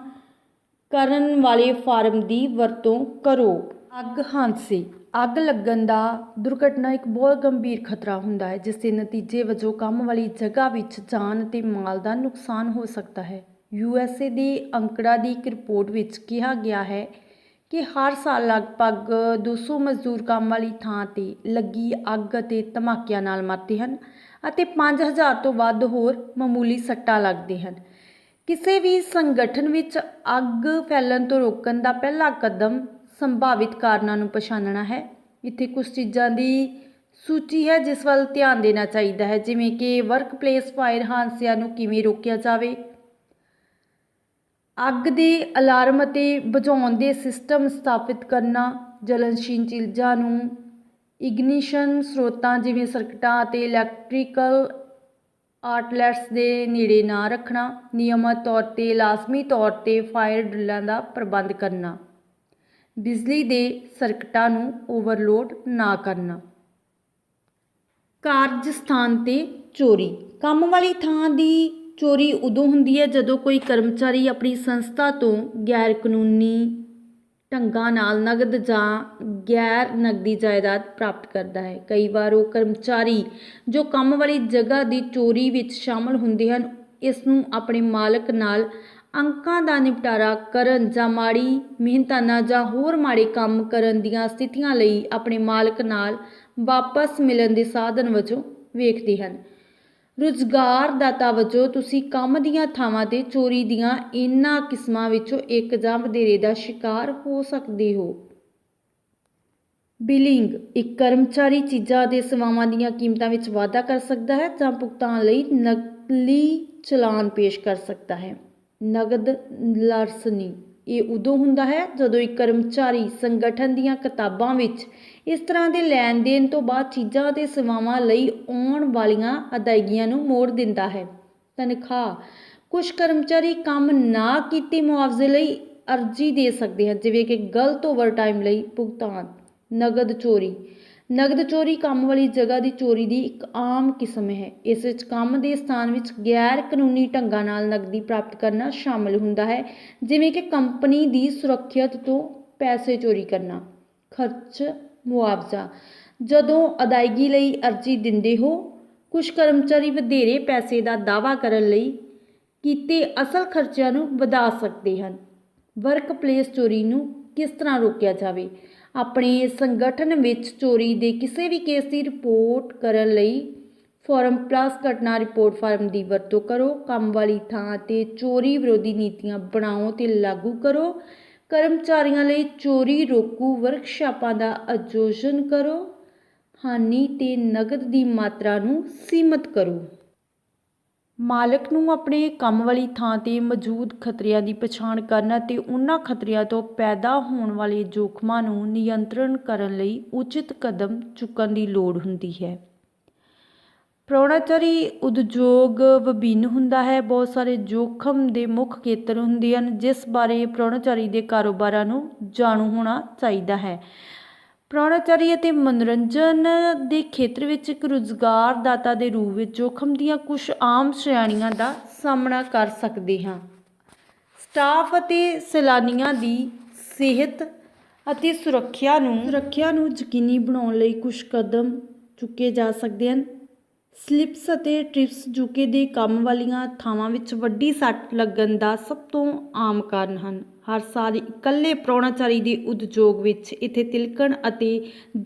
S1: ਕਰਨ ਵਾਲੇ ਫਾਰਮ ਦੀ ਵਰਤੋਂ ਕਰੋ। ਅੱਗ ਹਾਦਸੇ। ਅੱਗ ਲੱਗਣ ਦਾ ਦੁਰਘਟਨਾ ਇੱਕ ਬਹੁਤ ਗੰਭੀਰ ਖਤਰਾ ਹੁੰਦਾ ਹੈ ਜਿਸ ਦੇ ਨਤੀਜੇ ਵਜੋਂ ਕੰਮ ਵਾਲੀ ਜਗ੍ਹਾ ਵਿੱਚ ਜਾਨ ਅਤੇ ਮਾਲ ਦਾ ਨੁਕਸਾਨ ਹੋ ਸਕਦਾ ਹੈ। USA ਦੇ ਅੰਕੜਾ ਦੀ ਇੱਕ ਰਿਪੋਰਟ ਵਿੱਚ ਕਿਹਾ ਗਿਆ ਹੈ ਕਿ ਹਰ ਸਾਲ ਲਗਭਗ 200 ਮਜ਼ਦੂਰ ਕੰਮ ਵਾਲੀ ਥਾਂ 'ਤੇ ਲੱਗੀ ਅੱਗ ਅਤੇ ਧਮਾਕਿਆਂ ਨਾਲ ਮਰਦੇ ਹਨ ਅਤੇ 5000 ਤੋਂ ਵੱਧ ਹੋਰ ਮਾਮੂਲੀ ਸੱਟਾਂ ਲੱਗਦੇ ਹਨ। ਕਿਸੇ ਵੀ ਸੰਗਠਨ ਵਿੱਚ ਅੱਗ ਫੈਲਣ ਤੋਂ ਰੋਕਣ ਦਾ ਪਹਿਲਾ ਕਦਮ ਸੰਭਾਵਿਤ ਕਾਰਨਾਂ ਨੂੰ ਪਛਾਣਨਾ ਹੈ। ਇੱਥੇ ਕੁਝ ਚੀਜ਼ਾਂ ਦੀ ਸੂਚੀ ਹੈ ਜਿਸ ਵੱਲ ਧਿਆਨ ਦੇਣਾ ਚਾਹੀਦਾ ਹੈ, ਜਿਵੇਂ ਕਿ ਵਰਕਪਲੇਸ ਫਾਇਰ ਹਾਦਸਿਆਂ ਨੂੰ ਕਿਵੇਂ ਰੋਕਿਆ ਜਾਵੇ, ਅੱਗ ਦੇ ਅਲਾਰਮ ਅਤੇ ਬੁਝਾਉਣ ਦੇ ਸਿਸਟਮ ਸਥਾਪਿਤ ਕਰਨਾ, ਜਲਨਸ਼ੀਲ ਚੀਜ਼ਾਂ ਨੂੰ ਇਗਨੀਸ਼ਨ ਸਰੋਤਾਂ ਜਿਵੇਂ ਸਰਕਟਾਂ ਅਤੇ ਇਲੈਕਟ੍ਰੀਕਲ ਆਊਟਲੈਟਸ ਦੇ ਨੇੜੇ ਨਾ ਰੱਖਣਾ, ਨਿਯਮਤ ਤੌਰ 'ਤੇ ਲਾਜ਼ਮੀ ਤੌਰ 'ਤੇ ਫਾਇਰ ਡਰਿੱਲਾਂ ਦਾ ਪ੍ਰਬੰਧ ਕਰਨਾ, ਬਿਜਲੀ ਦੇ ਸਰਕਟਾਂ ਨੂੰ ਓਵਰਲੋਡ ਨਾ ਕਰਨਾ। ਕਾਰਜ ਸਥਾਨ 'ਤੇ ਚੋਰੀ। ਕੰਮ ਵਾਲੀ ਥਾਂ ਦੀ ਚੋਰੀ ਉਦੋਂ ਹੁੰਦੀ ਹੈ ਜਦੋਂ ਕੋਈ ਕਰਮਚਾਰੀ ਆਪਣੀ ਸੰਸਥਾ ਤੋਂ ਗੈਰ ਕਾਨੂੰਨੀ ਢੰਗਾਂ ਨਾਲ ਨਗਦ ਜਾਂ ਗੈਰ ਨਗਦੀ ਜਾਇਦਾਦ ਪ੍ਰਾਪਤ ਕਰਦਾ ਹੈ। ਕਈ ਵਾਰ ਉਹ ਕਰਮਚਾਰੀ ਜੋ ਕੰਮ ਵਾਲੀ ਜਗ੍ਹਾ ਦੀ ਚੋਰੀ ਵਿੱਚ ਸ਼ਾਮਲ ਹੁੰਦੇ ਹਨ ਇਸ ਨੂੰ ਆਪਣੇ ਮਾਲਕ ਨਾਲ ਅੰਕਾਂ ਦਾ ਨਿਪਟਾਰਾ ਕਰਨ ਜਾਂ ਮਾੜੀ ਮਿਹਨਤਾਨਾ ਜਾਂ ਹੋਰ ਮਾੜੇ ਕੰਮ ਕਰਨ ਦੀਆਂ ਸਥਿਤੀਆਂ ਲਈ ਆਪਣੇ ਮਾਲਕ ਨਾਲ ਵਾਪਸ ਮਿਲਣ ਦੇ ਸਾਧਨ ਵਜੋਂ ਵੇਖਦੇ ਹਨ। ਰੁਜ਼ਗਾਰਦਾਤਾ ਵਜੋਂ ਤੁਸੀਂ ਕੰਮ ਦੀਆਂ ਥਾਵਾਂ 'ਤੇ ਚੋਰੀ ਦੀਆਂ ਇਹਨਾਂ ਕਿਸਮਾਂ ਵਿੱਚੋਂ ਇੱਕ ਜਾਂ ਵਧੇਰੇ ਦਾ ਸ਼ਿਕਾਰ ਹੋ ਸਕਦੇ ਹੋ। ਬਿਲਿੰਗ। ਇੱਕ ਕਰਮਚਾਰੀ ਚੀਜ਼ਾਂ ਅਤੇ ਸੇਵਾਵਾਂ ਦੀਆਂ ਕੀਮਤਾਂ ਵਿੱਚ ਵਾਧਾ ਕਰ ਸਕਦਾ ਹੈ ਜਾਂ ਭੁਗਤਾਨ ਲਈ ਨਕਲੀ ਚਲਾਨ ਪੇਸ਼ ਕਰ ਸਕਦਾ ਹੈ। ਨਗਦ ਲਾਰਸਨੀ। ਇਹ ਉਦੋਂ ਹੁੰਦਾ ਹੈ ਜਦੋਂ ਇੱਕ ਕਰਮਚਾਰੀ ਸੰਗਠਨ ਦੀਆਂ ਕਿਤਾਬਾਂ ਵਿੱਚ ਇਸ ਤਰ੍ਹਾਂ ਦੇ ਲੈਣ ਦੇਣ ਤੋਂ ਬਾਅਦ ਚੀਜ਼ਾਂ ਅਤੇ ਸੇਵਾਵਾਂ ਲਈ ਆਉਣ ਵਾਲੀਆਂ ਅਦਾਇਗੀਆਂ ਨੂੰ ਮੋੜ ਦਿੰਦਾ ਹੈ। ਤਨਖਾਹ। ਕੁਝ ਕਰਮਚਾਰੀ ਕੰਮ ਨਾ ਕੀਤੇ ਮੁਆਵਜ਼ੇ ਲਈ ਅਰਜ਼ੀ ਦੇ ਸਕਦੇ ਹਨ, ਜਿਵੇਂ ਕਿ ਗਲਤ ਓਵਰਟਾਈਮ ਲਈ ਭੁਗਤਾਨ। ਨਗਦ ਚੋਰੀ। ਨਗਦ ਚੋਰੀ ਕੰਮ ਵਾਲੀ ਜਗ੍ਹਾ ਦੀ ਚੋਰੀ ਦੀ ਇੱਕ ਆਮ ਕਿਸਮ ਹੈ। ਇਸ ਵਿੱਚ ਕੰਮ ਦੇ ਸਥਾਨ ਵਿੱਚ ਗੈਰ ਕਾਨੂੰਨੀ ਢੰਗਾਂ ਨਾਲ ਨਗਦੀ ਪ੍ਰਾਪਤ ਕਰਨਾ ਸ਼ਾਮਲ ਹੁੰਦਾ ਹੈ, ਜਿਵੇਂ ਕਿ ਕੰਪਨੀ ਦੀ ਸੁਰੱਖਿਅਤ ਤੋਂ ਪੈਸੇ ਚੋਰੀ ਕਰਨਾ। ਖਰਚ ਮੁਆਵਜ਼ਾ। ਜਦੋਂ ਅਦਾਇਗੀ ਲਈ ਅਰਜ਼ੀ ਦਿੰਦੇ ਹੋ, ਕੁਝ ਕਰਮਚਾਰੀ ਵਧੇਰੇ ਪੈਸੇ ਦਾ ਦਾਅਵਾ ਕਰਨ ਲਈ ਕੀਤੇ ਅਸਲ ਖਰਚਿਆਂ ਨੂੰ ਵਧਾ ਸਕਦੇ ਹਨ। ਵਰਕਪਲੇਸ ਚੋਰੀ ਨੂੰ ਕਿਸ ਤਰ੍ਹਾਂ ਰੋਕਿਆ ਜਾਵੇ। ਆਪਣੇ ਸੰਗਠਨ ਵਿੱਚ ਚੋਰੀ ਦੇ ਕਿਸੇ ਵੀ ਕੇਸ ਦੀ ਰਿਪੋਰਟ ਕਰਨ ਲਈ ਫਾਰਮ ਪਲੱਸ ਘਟਨਾ ਰਿਪੋਰਟ ਫਾਰਮ ਦੀ ਵਰਤੋਂ ਕਰੋ। ਕੰਮ ਵਾਲੀ ਥਾਂ 'ਤੇ ਚੋਰੀ ਵਿਰੋਧੀ ਨੀਤੀਆਂ ਬਣਾਓ ਅਤੇ ਲਾਗੂ ਕਰੋ। ਕਰਮਚਾਰੀਆਂ ਲਈ ਚੋਰੀ ਰੋਕੂ ਵਰਕਸ਼ਾਪਾਂ ਦਾ ਆਯੋਜਨ ਕਰੋ। ਹਾਨੀ ਤੇ ਨਕਦ ਦੀ ਮਾਤਰਾ ਨੂੰ ਸੀਮਤ ਕਰੋ। ਮਾਲਕ ਨੂੰ ਆਪਣੇ ਕੰਮ ਵਾਲੀ ਥਾਂ 'ਤੇ ਮੌਜੂਦ ਖਤਰਿਆਂ ਦੀ ਪਛਾਣ ਕਰਨ ਅਤੇ ਉਹਨਾਂ ਖਤਰਿਆਂ ਤੋਂ ਪੈਦਾ ਹੋਣ ਵਾਲੇ ਜੋਖਮਾਂ ਨੂੰ ਨਿਯੰਤਰਣ ਕਰਨ ਲਈ ਉਚਿਤ ਕਦਮ ਚੁੱਕਣ ਦੀ ਲੋੜ ਹੁੰਦੀ ਹੈ। ਪ੍ਰਾਹੁਣਾਚਾਰੀ ਉਦਯੋਗ ਵਿਭਿੰਨ ਹੁੰਦਾ ਹੈ। ਬਹੁਤ ਸਾਰੇ ਜੋਖਮ ਦੇ ਮੁੱਖ ਖੇਤਰ ਹੁੰਦੇ ਹਨ ਜਿਸ ਬਾਰੇ ਪ੍ਰਾਹੁਣਾਚਾਰੀ ਦੇ ਕਾਰੋਬਾਰਾਂ ਨੂੰ ਜਾਣੂ ਹੋਣਾ ਚਾਹੀਦਾ ਹੈ। ਪ੍ਰਾਹੁਣਾਚਾਰੀ ਅਤੇ ਮਨੋਰੰਜਨ ਦੇ ਖੇਤਰ ਵਿੱਚ ਇੱਕ ਰੁਜ਼ਗਾਰਦਾਤਾ ਦੇ ਰੂਪ ਵਿੱਚ ਜੋਖਮ ਦੀਆਂ ਕੁਝ ਆਮ ਸ਼੍ਰੇਣੀਆਂ ਦਾ ਸਾਹਮਣਾ ਕਰ ਸਕਦੇ ਹਾਂ। ਸਟਾਫ ਅਤੇ ਸੈਲਾਨੀਆਂ ਦੀ ਸਿਹਤ ਅਤੇ ਸੁਰੱਖਿਆ ਨੂੰ ਯਕੀਨੀ ਬਣਾਉਣ ਲਈ ਕੁਝ ਕਦਮ ਚੁੱਕੇ ਜਾ ਸਕਦੇ ਹਨ। ਸਲਿਪਸ ਅਤੇ ਟ੍ਰਿਪਸ ਜੁਕੇ ਦੇ ਕੰਮ ਵਾਲੀਆਂ ਥਾਵਾਂ ਵਿੱਚ ਵੱਡੀ ਸੱਟ ਲੱਗਣ ਦਾ ਸਭ ਤੋਂ ਆਮ ਕਾਰਨ ਹਨ। ਹਰ ਸਾਲ ਇਕੱਲੇ ਪ੍ਰਾਹੁਣਾਚਾਰੀ ਦੇ ਉਦਯੋਗ ਵਿੱਚ ਇੱਥੇ ਤਿਲਕਣ ਅਤੇ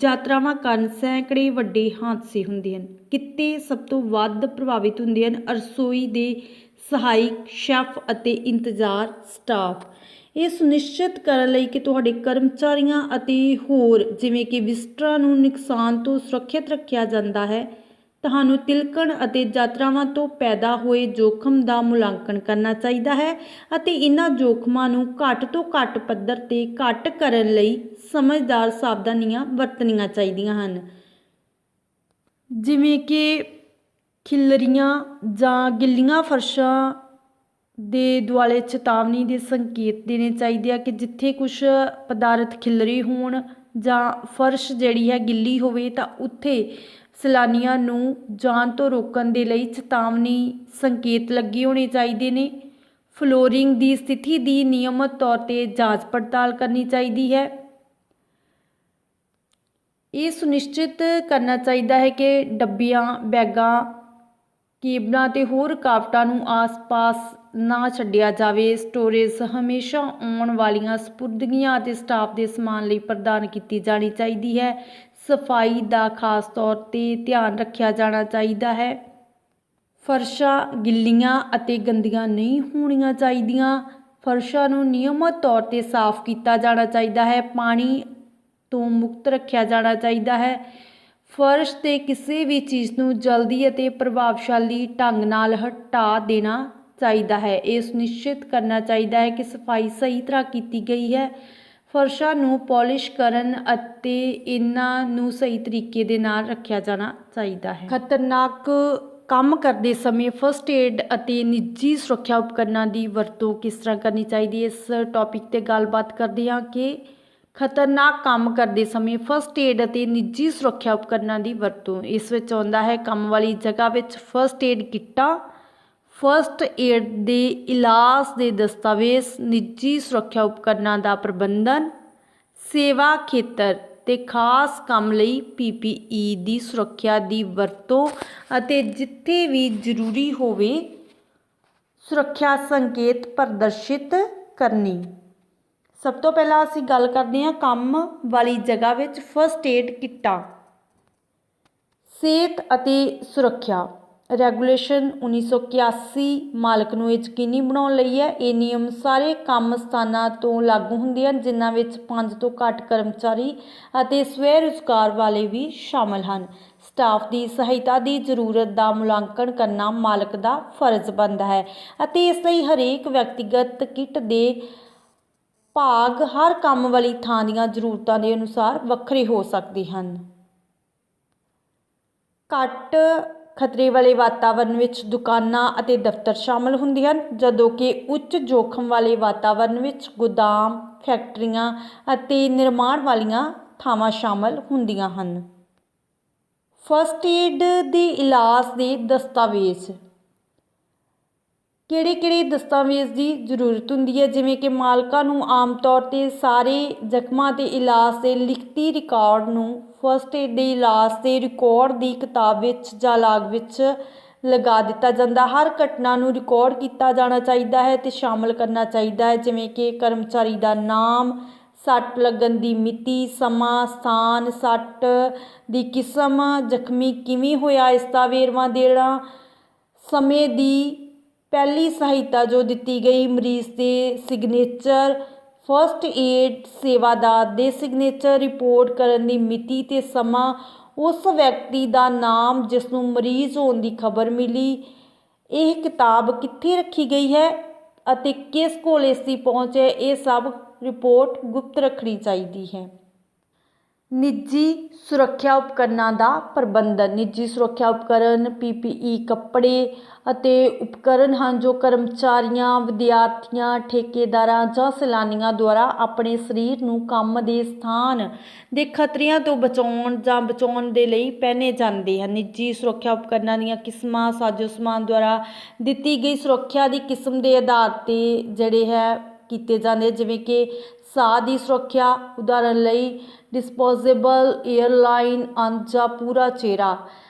S1: ਯਾਤਰਾਵਾਂ ਕਾਰਨ ਸੈਂਕੜੇ ਵੱਡੇ ਹਾਦਸੇ ਹੁੰਦੇ ਹਨ। ਕਿੱਤੇ ਸਭ ਤੋਂ ਵੱਧ ਪ੍ਰਭਾਵਿਤ ਹੁੰਦੇ ਹਨ ਰਸੋਈ ਦੇ ਸਹਾਇਕ ਸ਼ੈਫ ਅਤੇ ਇੰਤਜ਼ਾਰ ਸਟਾਫ। ਇਹ ਸੁਨਿਸ਼ਚਿਤ ਕਰਨ ਲਈ ਕਿ ਤੁਹਾਡੇ ਕਰਮਚਾਰੀਆਂ ਅਤੇ ਹੋਰ ਜਿਵੇਂ ਕਿ ਵਿਜ਼ਟਰਾਂ ਨੂੰ ਨੁਕਸਾਨ ਤੋਂ ਸੁਰੱਖਿਅਤ ਰੱਖਿਆ ਜਾਂਦਾ ਹੈ, ਤੁਹਾਨੂੰ ਤਿਲਕਣ ਅਤੇ ਯਾਤਰਾਵਾਂ ਤੋਂ ਪੈਦਾ ਹੋਏ ਜੋਖਮ ਦਾ ਮੁਲਾਂਕਣ ਕਰਨਾ ਚਾਹੀਦਾ ਹੈ ਅਤੇ ਇਹਨਾਂ ਜੋਖਮਾਂ ਨੂੰ ਘੱਟ ਤੋਂ ਘੱਟ ਪੱਧਰ 'ਤੇ ਘੱਟ ਕਰਨ ਲਈ ਸਮਝਦਾਰ ਸਾਵਧਾਨੀਆਂ ਵਰਤਣੀਆਂ ਚਾਹੀਦੀਆਂ ਹਨ। ਜਿਵੇਂ ਕਿ ਖਿਲਰੀਆਂ ਜਾਂ ਗਿੱਲੀਆਂ ਫਰਸ਼ਾਂ ਦੇ ਦੁਆਲੇ ਚੇਤਾਵਨੀ ਦੇ ਸੰਕੇਤ ਦੇਣੇ ਚਾਹੀਦੇ ਆ ਕਿ ਜਿੱਥੇ ਕੁਝ ਪਦਾਰਥ ਖਿਲਰੇ ਹੋਣ ਜਾਂ ਫਰਸ਼ ਜਿਹੜੀ ਹੈ ਗਿੱਲੀ ਹੋਵੇ ਤਾਂ ਉੱਥੇ ਸੈਲਾਨੀਆਂ ਨੂੰ ਜਾਣ ਤੋਂ ਰੋਕਣ ਦੇ ਲਈ ਚੇਤਾਵਨੀ ਸੰਕੇਤ ਲੱਗੇ ਹੋਣੇ ਚਾਹੀਦੇ ਨੇ। ਫਲੋਰਿੰਗ ਦੀ ਸਥਿਤੀ ਦੀ ਨਿਯਮਤ ਤੌਰ 'ਤੇ ਜਾਂਚ ਪੜਤਾਲ ਕਰਨੀ ਚਾਹੀਦੀ ਹੈ। ਇਹ ਸੁਨਿਸ਼ਚਿਤ ਕਰਨਾ ਚਾਹੀਦਾ ਹੈ ਕਿ ਡੱਬਿਆਂ, ਬੈਗਾਂ, ਕੇਬਲਾਂ ਅਤੇ ਹੋਰ ਰੁਕਾਵਟਾਂ ਨੂੰ ਆਸ-ਪਾਸ ਨਾ ਛੱਡਿਆ ਜਾਵੇ। ਸਟੋਰੇਜ ਹਮੇਸ਼ਾ ਆਉਣ ਵਾਲੀਆਂ ਸਪੁਰਦਗੀਆਂ ਅਤੇ ਸਟਾਫ ਦੇ ਸਮਾਨ ਲਈ ਪ੍ਰਦਾਨ ਕੀਤੀ ਜਾਣੀ ਚਾਹੀਦੀ ਹੈ। ਸਫਾਈ ਦਾ ਖਾਸ ਤੌਰ 'ਤੇ ਧਿਆਨ ਰੱਖਿਆ ਜਾਣਾ ਚਾਹੀਦਾ ਹੈ। ਫਰਸ਼ਾਂ ਗਿੱਲੀਆਂ ਅਤੇ ਗੰਦੀਆਂ ਨਹੀਂ ਹੋਣੀਆਂ ਚਾਹੀਦੀਆਂ। ਫਰਸ਼ਾਂ ਨੂੰ ਨਿਯਮਤ ਤੌਰ 'ਤੇ ਸਾਫ਼ ਕੀਤਾ ਜਾਣਾ ਚਾਹੀਦਾ ਹੈ। ਪਾਣੀ ਤੋਂ ਮੁਕਤ ਰੱਖਿਆ ਜਾਣਾ ਚਾਹੀਦਾ ਹੈ। ਫਰਸ਼ 'ਤੇ ਕਿਸੇ ਵੀ ਚੀਜ਼ ਨੂੰ ਜਲਦੀ ਅਤੇ ਪ੍ਰਭਾਵਸ਼ਾਲੀ ਢੰਗ ਨਾਲ ਹਟਾ ਦੇਣਾ ਚਾਹੀਦਾ ਹੈ। ਇਹ ਸੁਨਿਸ਼ਚਿਤ ਕਰਨਾ ਚਾਹੀਦਾ ਹੈ ਕਿ ਸਫਾਈ ਸਹੀ ਤਰ੍ਹਾਂ ਕੀਤੀ ਗਈ ਹੈ। ਫਰਸ਼ਾਂ ਨੂੰ ਪੋਲਿਸ਼ ਕਰਨ ਅਤੇ ਇਹਨਾਂ ਨੂੰ ਸਹੀ ਤਰੀਕੇ ਦੇ ਨਾਲ ਰੱਖਿਆ ਜਾਣਾ ਚਾਹੀਦਾ ਹੈ। ਖਤਰਨਾਕ ਕੰਮ ਕਰਦੇ ਸਮੇਂ ਫਸਟ ਏਡ ਅਤੇ ਨਿੱਜੀ ਸੁਰੱਖਿਆ ਉਪਕਰਨਾਂ ਦੀ ਵਰਤੋਂ ਕਿਸ ਤਰ੍ਹਾਂ ਕਰਨੀ ਚਾਹੀਦੀ ਹੈ। ਇਸ ਟੌਪਿਕ 'ਤੇ ਗੱਲਬਾਤ ਕਰਦੇ ਹਾਂ ਕਿ ਖਤਰਨਾਕ ਕੰਮ ਕਰਦੇ ਸਮੇਂ ਫਸਟ ਏਡ ਅਤੇ ਨਿੱਜੀ ਸੁਰੱਖਿਆ ਉਪਕਰਨਾਂ ਦੀ ਵਰਤੋਂ। ਇਸ ਵਿੱਚ ਆਉਂਦਾ ਹੈ ਕੰਮ ਵਾਲੀ ਜਗ੍ਹਾ ਵਿੱਚ ਫਸਟ ਏਡ ਕਿੱਟਾਂ, ਫਸਟ ਏਡ ਦੇ ਇਲਾਜ ਦੇ ਦਸਤਾਵੇਜ਼, ਨਿੱਜੀ ਸੁਰੱਖਿਆ ਉਪਕਰਨਾਂ ਦਾ ਪ੍ਰਬੰਧਨ, ਸੇਵਾ ਖੇਤਰ ਤੇ ਖਾਸ ਕੰਮ ਲਈ PPE ਦੀ ਸੁਰੱਖਿਆ ਦੀ ਵਰਤੋਂ ਅਤੇ ਜਿੱਥੇ ਵੀ ਜ਼ਰੂਰੀ ਹੋਵੇ ਸੁਰੱਖਿਆ ਸੰਕੇਤ ਪ੍ਰਦਰਸ਼ਿਤ ਕਰਨੀ। ਸਭ ਤੋਂ ਪਹਿਲਾਂ ਅਸੀਂ ਗੱਲ ਕਰਦੇ ਹਾਂ ਕੰਮ ਵਾਲੀ ਜਗ੍ਹਾ ਵਿੱਚ ਫਸਟ ਏਡ ਕਿੱਟਾਂ। ਸਿਹਤ ਅਤੇ ਸੁਰੱਖਿਆ ਰੈਗੂਲੇਸ਼ਨ 1981 ਮਾਲਕ ਨੂੰ ਯਕੀਨੀ ਬਣਾਉਣ ਲਈ ਹੈ। ਇਹ ਨਿਯਮ ਸਾਰੇ ਕੰਮ ਸਥਾਨਾਂ ਤੋਂ ਲਾਗੂ ਹੁੰਦੇ ਹਨ ਜਿਨ੍ਹਾਂ ਵਿੱਚ 5 ਤੋਂ ਘੱਟ ਕਰਮਚਾਰੀ ਅਤੇ ਸਵੈ ਰੁਜ਼ਗਾਰ ਵਾਲੇ ਵੀ ਸ਼ਾਮਲ ਹਨ। ਸਟਾਫ ਦੀ ਸਹਾਇਤਾ ਦੀ ਜ਼ਰੂਰਤ ਦਾ ਮੁਲਾਂਕਣ ਕਰਨਾ ਮਾਲਕ ਦਾ ਫਰਜ਼ ਬਣਦਾ ਹੈ ਅਤੇ ਇਸ ਲਈ ਹਰੇਕ ਵਿਅਕਤੀਗਤ ਕਿੱਟ ਦੇ ਭਾਗ ਹਰ ਕੰਮ ਵਾਲੀ ਥਾਂ ਦੀਆਂ ਜ਼ਰੂਰਤਾਂ ਦੇ ਅਨੁਸਾਰ ਵੱਖਰੇ ਹੋ ਸਕਦੇ ਹਨ। ਘੱਟ ਖਤਰੇ ਵਾਲੇ ਵਾਤਾਵਰਣ ਵਿੱਚ ਦੁਕਾਨਾਂ ਅਤੇ ਦਫ਼ਤਰ ਸ਼ਾਮਲ ਹੁੰਦੇ ਹਨ, ਜਦੋਂ ਕਿ ਉੱਚ ਜੋਖਮ ਵਾਲੇ ਵਾਤਾਵਰਣ ਵਿੱਚ ਗੋਦਾਮ, ਫੈਕਟਰੀਆਂ ਅਤੇ ਨਿਰਮਾਣ ਵਾਲੀਆਂ ਥਾਵਾਂ ਸ਼ਾਮਲ ਹੁੰਦੀਆਂ ਹਨ। ਫਸਟ ਏਡ ਦੇ ਇਲਾਜ ਦੇ ਦਸਤਾਵੇਜ਼। ਕਿਹੜੇ ਦਸਤਾਵੇਜ਼ ਦੀ ਜ਼ਰੂਰਤ ਹੁੰਦੀ ਹੈ, ਜਿਵੇਂ ਕਿ ਮਾਲਕਾਂ ਨੂੰ ਆਮ ਤੌਰ 'ਤੇ ਸਾਰੇ ਜ਼ਖਮਾਂ ਦੇ ਇਲਾਜ ਦੇ ਲਿਖਤੀ ਰਿਕਾਰਡ ਨੂੰ ਫਸਟ ਏਡ ਦੇ ਇਲਾਜ ਦੇ ਰਿਕਾਰਡ ਦੀ ਕਿਤਾਬ ਵਿੱਚ ਜਾਂ ਲਾਗ ਵਿੱਚ ਲਗਾ ਦਿੱਤਾ ਜਾਂਦਾ। ਹਰ ਘਟਨਾ ਨੂੰ ਰਿਕਾਰਡ ਕੀਤਾ ਜਾਣਾ ਚਾਹੀਦਾ ਹੈ ਅਤੇ ਸ਼ਾਮਲ ਕਰਨਾ ਚਾਹੀਦਾ ਹੈ, ਜਿਵੇਂ ਕਿ ਕਰਮਚਾਰੀ ਦਾ ਨਾਮ, ਸੱਟ ਲੱਗਣ ਦੀ ਮਿਤੀ, ਸਮਾਂ, ਸਥਾਨ, ਸੱਟ ਦੀ ਕਿਸਮ, ਜ਼ਖਮੀ ਕਿਵੇਂ ਹੋਇਆ ਇਸ ਦਾ ਵੇਰਵਾ ਦੇਣਾ, ਸਮੇਂ ਦੀ ਪਹਿਲੀ ਸਹਾਇਤਾ ਜੋ ਦਿੱਤੀ ਗਈ, ਮਰੀਜ਼ ਦੇ ਸਿਗਨੇਚਰ, ਫਸਟ ਏਡ ਸੇਵਾਦਾਰ ਦੇ ਸਿਗਨੇਚਰ ਰਿਪੋਰਟ ਕਰਨ ਦੀ ਮਿਤੀ ਤੇ ਸਮਾਂ, ਉਸ ਵਿਅਕਤੀ ਦਾ ਨਾਮ ਜਿਸ ਨੂੰ ਮਰੀਜ਼ ਹੋਣ ਦੀ ਖਬਰ ਮਿਲੀ, ਇਹ ਕਿਤਾਬ ਕਿੱਥੇ ਰੱਖੀ ਗਈ ਹੈ ਅਤੇ ਕਿਸ ਕੋਲ ਇਸ ਦੀ ਪਹੁੰਚ ਹੈ, ਇਹ ਸਭ ਰਿਪੋਰਟ ਗੁਪਤ ਰੱਖਣੀ ਚਾਹੀਦੀ ਹੈ। ਨਿੱਜੀ ਸੁਰੱਖਿਆ ਉਪਕਰਨਾਂ ਦਾ ਪ੍ਰਬੰਧਨ। ਨਿੱਜੀ ਸੁਰੱਖਿਆ ਉਪਕਰਨ PPE ਕੱਪੜੇ ਅਤੇ ਉਪਕਰਨ ਹਨ ਜੋ ਕਰਮਚਾਰੀਆਂ, ਵਿਦਿਆਰਥੀਆਂ, ਠੇਕੇਦਾਰਾਂ ਜਾਂ ਸੈਲਾਨੀਆਂ ਦੁਆਰਾ ਆਪਣੇ ਸਰੀਰ ਨੂੰ ਕੰਮ ਦੇ ਸਥਾਨ ਦੇ ਖਤਰਿਆਂ ਤੋਂ ਬਚਾਉਣ ਦੇ ਲਈ ਪਹਿਨੇ ਜਾਂਦੇ ਹਨ। ਨਿੱਜੀ ਸੁਰੱਖਿਆ ਉਪਕਰਨਾਂ ਦੀਆਂ ਕਿਸਮਾਂ ਸਾਜ਼ੋ ਸਮਾਨ ਦੁਆਰਾ ਦਿੱਤੀ ਗਈ ਸੁਰੱਖਿਆ ਦੀ ਕਿਸਮ ਦੇ ਆਧਾਰ 'ਤੇ ਜਿਹੜੇ ਹੈ ਕੀਤੇ ਜਾਂਦੇ, ਜਿਵੇਂ ਕਿ ਸਾਹ ਦੀ ਸੁਰੱਖਿਆ, ਉਦਾਹਰਨ ਲਈ ਡਿਸਪੋਜ਼ੇਬਲ ਏਅਰਲਾਈਨ ਅੰਜ ਜਾਂ ਪੂਰਾ ਚਿਹਰਾ।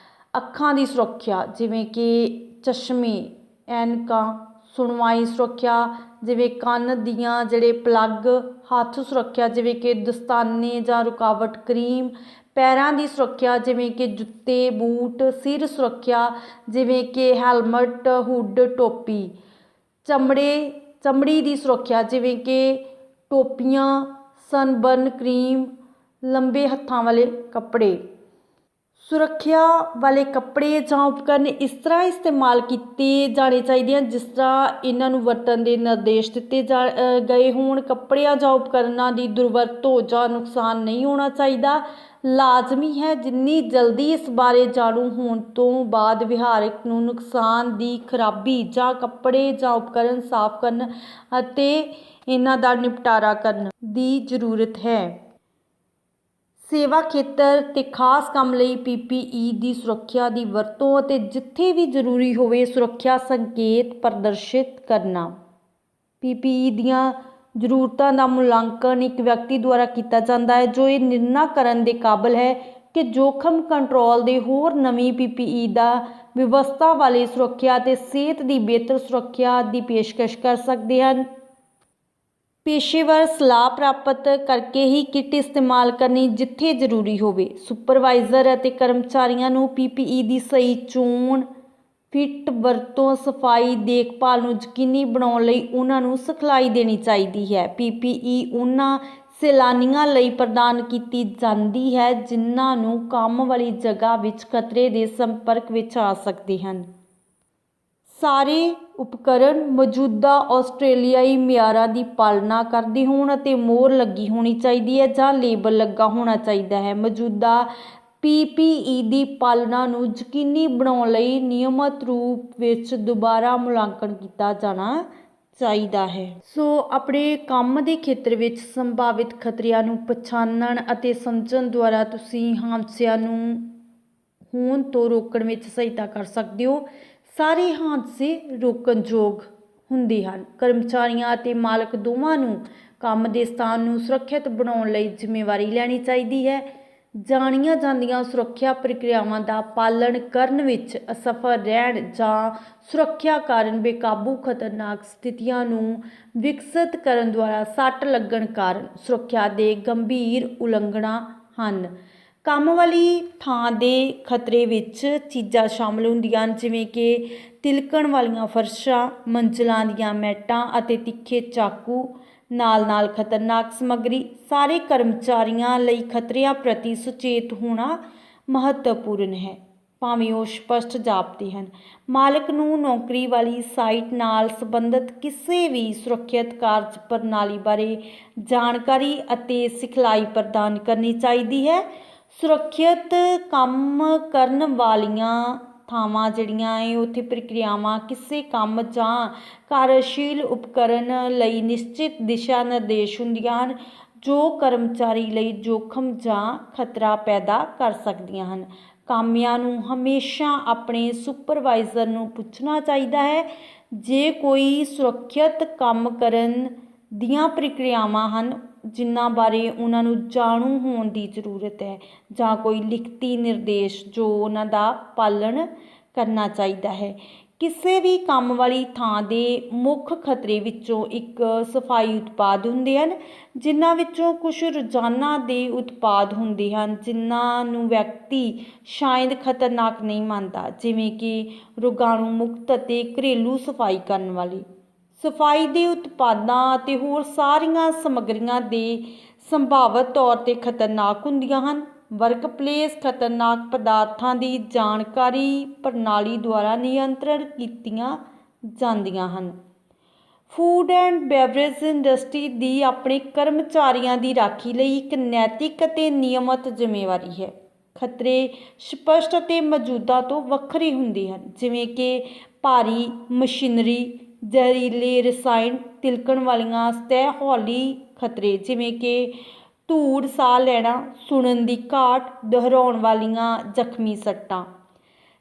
S1: ਅੱਖਾਂ ਦੀ ਸੁਰੱਖਿਆ ਜਿਵੇਂ ਕਿ ਚਸ਼ਮੇ, ਐਨਕਾਂ। ਸੁਣਵਾਈ ਸੁਰੱਖਿਆ ਜਿਵੇਂ ਕੰਨ ਦੀਆਂ ਜਿਹੜੇ ਪਲੱਗ। ਹੱਥ ਸੁਰੱਖਿਆ ਜਿਵੇਂ ਕਿ ਦਸਤਾਨੇ ਜਾਂ ਰੁਕਾਵਟ ਕਰੀਮ। ਪੈਰਾਂ ਦੀ ਸੁਰੱਖਿਆ ਜਿਵੇਂ ਕਿ ਜੁੱਤੇ, ਬੂਟ। ਸਿਰ ਸੁਰੱਖਿਆ ਜਿਵੇਂ ਕਿ ਹੈਲਮਟ, ਹੁੱਡ, ਟੋਪੀ। ਚਮੜੀ ਦੀ ਸੁਰੱਖਿਆ ਜਿਵੇਂ ਕਿ ਟੋਪੀਆਂ, ਸਨਬਰਨ ਕਰੀਮ, ਲੰਬੇ ਹੱਥਾਂ ਵਾਲੇ ਕੱਪੜੇ। ਸੁਰੱਖਿਆ ਵਾਲੇ ਕੱਪੜੇ ਜਾਂ ਉਪਕਰਨ ਇਸ ਤਰ੍ਹਾਂ ਇਸਤੇਮਾਲ ਕੀਤੇ ਜਾਣੇ ਚਾਹੀਦੇ ਹਨ ਜਿਸ ਤਰ੍ਹਾਂ ਇਹਨਾਂ ਨੂੰ ਵਰਤਣ ਦੇ ਨਿਰਦੇਸ਼ ਦਿੱਤੇ ਗਏ ਹੋਣ। ਕੱਪੜਿਆਂ ਜਾਂ ਉਪਕਰਨਾਂ ਦੀ ਦੁਰਵਰਤੋਂ ਜਾਂ ਨੁਕਸਾਨ ਨਹੀਂ ਹੋਣਾ ਚਾਹੀਦਾ। ਲਾਜ਼ਮੀ ਹੈ ਜਿੰਨੀ ਜਲਦੀ ਇਸ ਬਾਰੇ ਜਾਣੂ ਹੋਣ ਤੋਂ ਬਾਅਦ ਵਿਹਾਰਕ ਨੂੰ ਨੁਕਸਾਨ ਦੀ ਖਰਾਬੀ ਜਾਂ ਕੱਪੜੇ ਜਾਂ ਉਪਕਰਨ ਸਾਫ਼ ਕਰਨ ਅਤੇ ਇਹਨਾਂ ਦਾ ਨਿਪਟਾਰਾ ਕਰਨ ਦੀ ਜ਼ਰੂਰਤ ਹੈ। ਸੇਵਾ ਖੇਤਰ ਤੇ ਖਾਸ ਕੰਮ ਲਈ PPE ਦੀ ਸੁਰੱਖਿਆ ਦੀ ਵਰਤੋਂ ਅਤੇ ਜਿੱਥੇ ਵੀ ਜ਼ਰੂਰੀ ਹੋਵੇ ਸੁਰੱਖਿਆ ਸੰਕੇਤ ਪ੍ਰਦਰਸ਼ਿਤ ਕਰਨਾ। PPE ਦੀਆਂ ਜ਼ਰੂਰਤਾਂ ਦਾ ਮੁਲਾਂਕਣ ਇੱਕ ਵਿਅਕਤੀ ਦੁਆਰਾ ਕੀਤਾ ਜਾਂਦਾ ਹੈ ਜੋ ਇਹ ਨਿਰਣਾ ਕਰਨ ਦੇ ਕਾਬਲ ਹੈ ਕਿ ਜੋਖਮ ਕੰਟਰੋਲ ਦੇ ਹੋਰ ਨਵੀਂ PPE ਦਾ ਵਿਵਸਥਾ ਵਾਲੇ ਸੁਰੱਖਿਆ ਅਤੇ ਸਿਹਤ ਦੀ ਬਿਹਤਰ ਸੁਰੱਖਿਆ ਦੀ ਪੇਸ਼ਕਸ਼ ਕਰ ਸਕਦੇ ਹਨ। ਪੇਸ਼ੇਵਰ ਸਲਾਹ ਪ੍ਰਾਪਤ ਕਰਕੇ ਹੀ ਕਿੱਟ ਇਸਤੇਮਾਲ ਕਰਨੀ ਜਿੱਥੇ ਜ਼ਰੂਰੀ ਹੋਵੇ। ਸੁਪਰਵਾਈਜ਼ਰ ਅਤੇ ਕਰਮਚਾਰੀਆਂ ਨੂੰ PPE ਦੀ ਸਹੀ ਚੋਣ, ਫਿੱਟ ਵਰਤੋਂ, ਸਫਾਈ ਦੇਖਭਾਲ ਨੂੰ ਯਕੀਨੀ ਬਣਾਉਣ ਲਈ ਉਹਨਾਂ ਨੂੰ ਸਿਖਲਾਈ ਦੇਣੀ ਚਾਹੀਦੀ ਹੈ। PPE ਉਹਨਾਂ ਸੈਲਾਨੀਆਂ ਲਈ ਪ੍ਰਦਾਨ ਕੀਤੀ ਜਾਂਦੀ ਹੈ ਜਿਨ੍ਹਾਂ ਨੂੰ ਕੰਮ ਵਾਲੀ ਜਗ੍ਹਾ ਵਿੱਚ ਖਤਰੇ ਦੇ ਸੰਪਰਕ ਵਿੱਚ ਆ ਸਕਦੇ ਹਨ। ਸਾਰੇ ਉਪਕਰਨ ਮੌਜੂਦਾ ਆਸਟ੍ਰੇਲੀਆਈ ਮਿਆਰਾਂ ਦੀ ਪਾਲਣਾ ਕਰਦੇ ਹੋਣ ਅਤੇ ਮੋਹਰ ਲੱਗੀ ਹੋਣੀ ਚਾਹੀਦੀ ਹੈ ਜਾਂ ਲੇਬਲ ਲੱਗਾ ਹੋਣਾ ਚਾਹੀਦਾ ਹੈ। ਮੌਜੂਦਾ PPE ਦੀ ਪਾਲਣਾ ਨੂੰ ਯਕੀਨੀ ਬਣਾਉਣ ਲਈ ਨਿਯਮਤ ਰੂਪ ਵਿੱਚ ਦੁਬਾਰਾ ਮੁਲਾਂਕਣ ਕੀਤਾ ਜਾਣਾ ਚਾਹੀਦਾ ਹੈ। ਸੋ ਆਪਣੇ ਕੰਮ ਦੇ ਖੇਤਰ ਵਿੱਚ ਸੰਭਾਵਿਤ ਖਤਰਿਆਂ ਨੂੰ ਪਛਾਣਨ ਅਤੇ ਸਮਝਣ ਦੁਆਰਾ ਤੁਸੀਂ ਹਾਦਸਿਆਂ ਨੂੰ ਹੋਣ ਤੋਂ ਰੋਕਣ ਵਿੱਚ ਸਹਾਇਤਾ ਕਰ ਸਕਦੇ ਹੋ। ਸਾਰੇ ਹਾਦਸੇ ਰੋਕਣਯੋਗ ਹੁੰਦੇ ਹਨ। ਕਰਮਚਾਰੀਆਂ ਅਤੇ ਮਾਲਕ ਦੋਵਾਂ ਨੂੰ ਕੰਮ ਦੇ ਸਥਾਨ ਨੂੰ ਸੁਰੱਖਿਅਤ ਬਣਾਉਣ ਲਈ ਜ਼ਿੰਮੇਵਾਰੀ ਲੈਣੀ ਚਾਹੀਦੀ ਹੈ। ਜਾਣੀਆਂ ਜਾਂਦੀਆਂ ਸੁਰੱਖਿਆ ਪ੍ਰਕਿਰਿਆਵਾਂ ਦਾ ਪਾਲਣ ਕਰਨ ਵਿੱਚ ਅਸਫਲ ਰਹਿਣ ਜਾਂ ਸੁਰੱਖਿਆ ਕਾਰਨ ਬੇਕਾਬੂ ਖਤਰਨਾਕ ਸਥਿਤੀਆਂ ਨੂੰ ਵਿਕਸਿਤ ਕਰਨ ਦੁਆਰਾ ਸੱਟ ਲੱਗਣ ਕਾਰਨ ਸੁਰੱਖਿਆ ਦੇ ਗੰਭੀਰ ਉਲੰਘਣਾ ਹਨ। ਕੰਮ ਵਾਲੀ ਥਾਂ ਦੇ ਖਤਰੇ ਵਿੱਚ ਚੀਜ਼ਾਂ ਸ਼ਾਮਲ ਹੁੰਦੀਆਂ ਹਨ ਜਿਵੇਂ ਕਿ ਤਿਲਕਣ ਵਾਲੀਆਂ ਫਰਸ਼ਾਂ, ਮੰਜ਼ਲਾਂ ਦੀਆਂ ਮੈਟਾਂ ਅਤੇ ਤਿੱਖੇ ਚਾਕੂ ਨਾਲ ਖਤਰਨਾਕ ਸਮੱਗਰੀ। ਸਾਰੇ ਕਰਮਚਾਰੀਆਂ ਲਈ ਖਤਰਿਆਂ ਪ੍ਰਤੀ ਸੁਚੇਤ ਹੋਣਾ ਮਹੱਤਵਪੂਰਨ ਹੈ ਭਾਵੇਂ ਉਹ ਸਪਸ਼ਟ ਜਾਪਦੇ ਹਨ। ਮਾਲਕ ਨੂੰ ਨੌਕਰੀ ਵਾਲੀ ਸਾਈਟ ਨਾਲ ਸੰਬੰਧਿਤ ਕਿਸੇ ਵੀ ਸੁਰੱਖਿਅਤ ਕਾਰਜ ਪ੍ਰਣਾਲੀ ਬਾਰੇ ਜਾਣਕਾਰੀ ਅਤੇ ਸਿਖਲਾਈ ਪ੍ਰਦਾਨ ਕਰਨੀ ਚਾਹੀਦੀ ਹੈ। ਸੁਰੱਖਿਅਤ ਕੰਮ ਕਰਨ ਵਾਲੀਆਂ ਥਾਵਾਂ ਜਿਹੜੀਆਂ ਹੈ ਉੱਥੇ ਪ੍ਰਕਿਰਿਆਵਾਂ ਕਿਸੇ ਕੰਮ ਜਾਂ ਕਾਰਜਸ਼ੀਲ ਉਪਕਰਨ ਲਈ ਨਿਸ਼ਚਿਤ ਦਿਸ਼ਾ ਨਿਰਦੇਸ਼ ਹੁੰਦੀਆਂ ਹਨ ਜੋ ਕਰਮਚਾਰੀ ਲਈ ਜੋਖਮ ਜਾਂ ਖਤਰਾ ਪੈਦਾ ਕਰ ਸਕਦੀਆਂ ਹਨ। ਕਾਮਿਆਂ ਨੂੰ ਹਮੇਸ਼ਾ ਆਪਣੇ ਸੁਪਰਵਾਈਜ਼ਰ ਨੂੰ ਪੁੱਛਣਾ ਚਾਹੀਦਾ ਹੈ ਜੇ ਕੋਈ ਸੁਰੱਖਿਅਤ ਕੰਮ ਕਰਨ ਦੀਆਂ ਪ੍ਰਕਿਰਿਆਵਾਂ ਹਨ ਜਿਨ੍ਹਾਂ ਬਾਰੇ ਉਹਨਾਂ ਨੂੰ ਜਾਣੂ ਹੋਣ ਦੀ ਜ਼ਰੂਰਤ ਹੈ ਜਾਂ ਕੋਈ ਲਿਖਤੀ ਨਿਰਦੇਸ਼ ਜੋ ਉਹਨਾਂ ਦਾ ਪਾਲਣ ਕਰਨਾ ਚਾਹੀਦਾ ਹੈ। ਕਿਸੇ ਵੀ ਕੰਮ ਵਾਲੀ ਥਾਂ ਦੇ ਮੁੱਖ ਖਤਰੇ ਵਿੱਚੋਂ ਇੱਕ ਸਫਾਈ ਉਤਪਾਦ ਹੁੰਦੇ ਹਨ ਜਿਨ੍ਹਾਂ ਵਿੱਚੋਂ ਕੁਝ ਰੋਜ਼ਾਨਾ ਦੇ ਉਤਪਾਦ ਹੁੰਦੇ ਹਨ ਜਿਨ੍ਹਾਂ ਨੂੰ ਵਿਅਕਤੀ ਸ਼ਾਇਦ ਖਤਰਨਾਕ ਨਹੀਂ ਮੰਨਦਾ, ਜਿਵੇਂ ਕਿ ਰੋਗਾਣੂ ਮੁਕਤ ਅਤੇ ਘਰੇਲੂ ਸਫਾਈ ਕਰਨ ਵਾਲੀ ਸਫਾਈ ਦੇ ਉਤਪਾਦਾਂ ਅਤੇ ਹੋਰ ਸਾਰੀਆਂ ਸਮੱਗਰੀਆਂ ਦੇ ਸੰਭਾਵਿਤ ਤੌਰ 'ਤੇ ਖਤਰਨਾਕ ਹੁੰਦੀਆਂ ਹਨ। ਵਰਕਪਲੇਸ ਖਤਰਨਾਕ ਪਦਾਰਥਾਂ ਦੀ ਜਾਣਕਾਰੀ ਪ੍ਰਣਾਲੀ ਦੁਆਰਾ ਨਿਯੰਤਰਣ ਕੀਤੀਆਂ ਜਾਂਦੀਆਂ ਹਨ। ਫੂਡ ਐਂਡ ਬੈਵਰੇਜ ਇੰਡਸਟਰੀ ਦੀ ਆਪਣੇ ਕਰਮਚਾਰੀਆਂ ਦੀ ਰਾਖੀ ਲਈ ਇੱਕ ਨੈਤਿਕ ਅਤੇ ਨਿਯਮਤ ਜ਼ਿੰਮੇਵਾਰੀ ਹੈ। ਖਤਰੇ ਸਪਸ਼ਟ ਅਤੇ ਮੌਜੂਦਾ ਤੋਂ ਵੱਖਰੇ ਹੁੰਦੇ ਹਨ, ਜਿਵੇਂ ਕਿ ਭਾਰੀ ਮਸ਼ੀਨਰੀ, ਜ਼ਹਿਰੀਲੇ ਰਸਾਇਣ, ਤਿਲਕਣ ਵਾਲੀਆਂ ਸਤਹ ਹੌਲੀ ਖਤਰੇ ਜਿਵੇਂ ਕਿ ਧੂੜ, ਸਾਹ ਲੈਣਾ, ਸੁਣਨ ਦੀ ਘਾਟ, ਦੁਹਰਾਉਣ ਵਾਲੀਆਂ ਜ਼ਖਮੀ ਸੱਟਾਂ।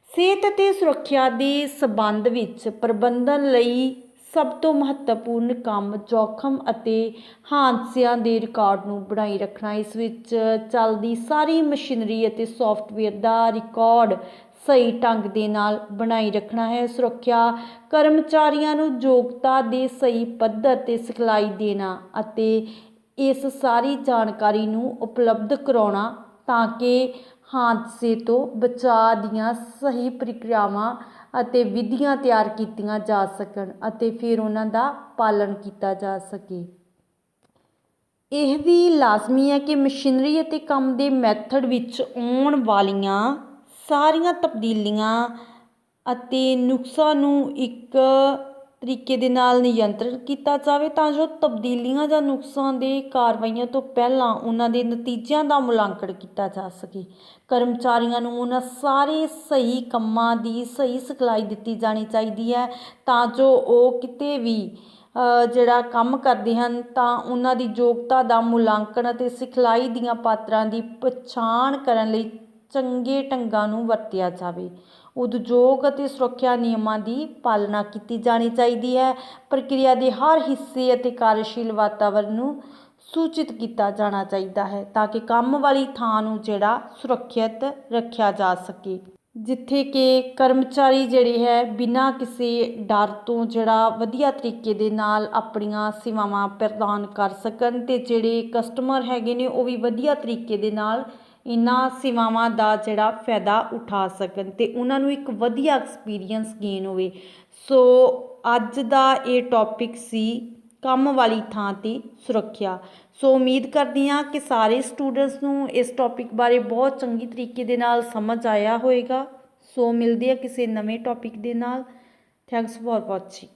S1: ਸਿਹਤ ਅਤੇ ਸੁਰੱਖਿਆ ਦੇ ਸੰਬੰਧ ਵਿੱਚ ਪ੍ਰਬੰਧਨ ਲਈ ਸਭ ਤੋਂ ਮਹੱਤਵਪੂਰਨ ਕੰਮ ਜੋਖਮ ਅਤੇ ਹਾਦਸਿਆਂ ਦੇ ਰਿਕਾਰਡ ਨੂੰ ਬਣਾਈ ਰੱਖਣਾ। ਇਸ ਵਿੱਚ ਚੱਲਦੀ ਸਾਰੀ ਮਸ਼ੀਨਰੀ ਅਤੇ ਸੌਫਟਵੇਅਰ ਦਾ ਰਿਕਾਰਡ ਸਹੀ ਢੰਗ ਦੇ ਨਾਲ ਬਣਾਈ ਰੱਖਣਾ ਹੈ। ਸੁਰੱਖਿਆ ਕਰਮਚਾਰੀਆਂ ਨੂੰ ਯੋਗਤਾ ਦੇ ਸਹੀ ਪੱਧਰ 'ਤੇ ਸਿਖਲਾਈ ਦੇਣਾ ਅਤੇ ਇਸ ਸਾਰੀ ਜਾਣਕਾਰੀ ਨੂੰ ਉਪਲਬਧ ਕਰਾਉਣਾ ਤਾਂ ਕਿ ਹਾਦਸੇ ਤੋਂ ਬਚਾਅ ਦੀਆਂ ਸਹੀ ਪ੍ਰਕਿਰਿਆਵਾਂ ਅਤੇ ਵਿਧੀਆਂ ਤਿਆਰ ਕੀਤੀਆਂ ਜਾ ਸਕਣ ਅਤੇ ਫਿਰ ਉਹਨਾਂ ਦਾ ਪਾਲਣ ਕੀਤਾ ਜਾ ਸਕੇ। ਇਹ ਵੀ ਲਾਜ਼ਮੀ ਹੈ ਕਿ ਮਸ਼ੀਨਰੀ ਅਤੇ ਕੰਮ ਦੇ ਮੈਥਡ ਵਿੱਚ ਆਉਣ ਵਾਲੀਆਂ ਸਾਰੀਆਂ ਤਬਦੀਲੀਆਂ ਅਤੇ ਨੁਕਸਾਂ ਨੂੰ ਇੱਕ ਤਰੀਕੇ ਦੇ ਨਾਲ ਨਿਯੰਤਰਣ ਕੀਤਾ ਜਾਵੇ ਤਾਂ ਜੋ ਤਬਦੀਲੀਆਂ ਜਾਂ ਨੁਕਸਾਂ ਦੇ ਕਾਰਵਾਈਆਂ ਤੋਂ ਪਹਿਲਾਂ ਉਹਨਾਂ ਦੇ ਨਤੀਜਿਆਂ ਦਾ ਮੁਲਾਂਕਣ ਕੀਤਾ ਜਾ ਸਕੇ। ਕਰਮਚਾਰੀਆਂ ਨੂੰ ਉਹਨਾਂ ਸਾਰੇ ਸਹੀ ਕੰਮਾਂ ਦੀ ਸਹੀ ਸਿਖਲਾਈ ਦਿੱਤੀ ਜਾਣੀ ਚਾਹੀਦੀ ਹੈ ਤਾਂ ਜੋ ਉਹ ਕਿਤੇ ਵੀ ਜਿਹੜਾ ਕੰਮ ਕਰਦੇ ਹਨ ਤਾਂ ਉਹਨਾਂ ਦੀ ਯੋਗਤਾ ਦਾ ਮੁਲਾਂਕਣ ਅਤੇ ਸਿਖਲਾਈ ਦੀਆਂ ਪਾਤਰਾਂ ਦੀ ਪਛਾਣ ਕਰਨ ਲਈ ਚੰਗੇ ਢੰਗਾਂ ਨੂੰ ਵਰਤਿਆ ਜਾਵੇ। ਉਦਯੋਗ ਅਤੇ ਸੁਰੱਖਿਆ ਨਿਯਮਾਂ ਦੀ ਪਾਲਣਾ ਕੀਤੀ ਜਾਣੀ ਚਾਹੀਦੀ ਹੈ। ਪ੍ਰਕਿਰਿਆ ਦੇ ਹਰ ਹਿੱਸੇ ਅਤੇ ਕਾਰਜਸ਼ੀਲ ਵਾਤਾਵਰਨ ਨੂੰ ਸੂਚਿਤ ਕੀਤਾ ਜਾਣਾ ਚਾਹੀਦਾ ਹੈ ਤਾਂ ਕਿ ਕੰਮ ਵਾਲੀ ਥਾਂ ਨੂੰ ਜਿਹੜਾ ਸੁਰੱਖਿਅਤ ਰੱਖਿਆ ਜਾ ਸਕੇ, ਜਿੱਥੇ ਕਿ ਕਰਮਚਾਰੀ ਜਿਹੜੇ ਹੈ ਬਿਨਾਂ ਕਿਸੇ ਡਰ ਤੋਂ ਜਿਹੜਾ ਵਧੀਆ ਤਰੀਕੇ ਦੇ ਨਾਲ ਆਪਣੀਆਂ ਸੇਵਾਵਾਂ ਪ੍ਰਦਾਨ ਕਰ ਸਕਣ ਅਤੇ ਜਿਹੜੇ ਕਸਟਮਰ ਹੈਗੇ ਨੇ ਉਹ ਵੀ ਵਧੀਆ ਤਰੀਕੇ ਦੇ ਨਾਲ ਇਹਨਾਂ ਸੇਵਾਵਾਂ ਦਾ ਜਿਹੜਾ ਫਾਇਦਾ ਉਠਾ ਸਕਣ ਅਤੇ ਉਹਨਾਂ ਨੂੰ ਇੱਕ ਵਧੀਆ ਐਕਸਪੀਰੀਅੰਸ ਗੇਨ ਹੋਵੇ। ਸੋ ਅੱਜ ਦਾ ਇਹ ਟੌਪਿਕ ਸੀ ਕੰਮ ਵਾਲੀ ਥਾਂ 'ਤੇ ਸੁਰੱਖਿਆ। ਸੋ ਉਮੀਦ ਕਰਦੀ ਹਾਂ ਕਿ ਸਾਰੇ ਸਟੂਡੈਂਟਸ ਨੂੰ ਇਸ ਟੌਪਿਕ ਬਾਰੇ ਬਹੁਤ ਚੰਗੀ ਤਰੀਕੇ ਦੇ ਨਾਲ ਸਮਝ ਆਇਆ ਹੋਵੇਗਾ। ਸੋ ਮਿਲਦੇ ਆ ਕਿਸੇ ਨਵੇਂ ਟੌਪਿਕ ਦੇ ਨਾਲ। Thanks for watching.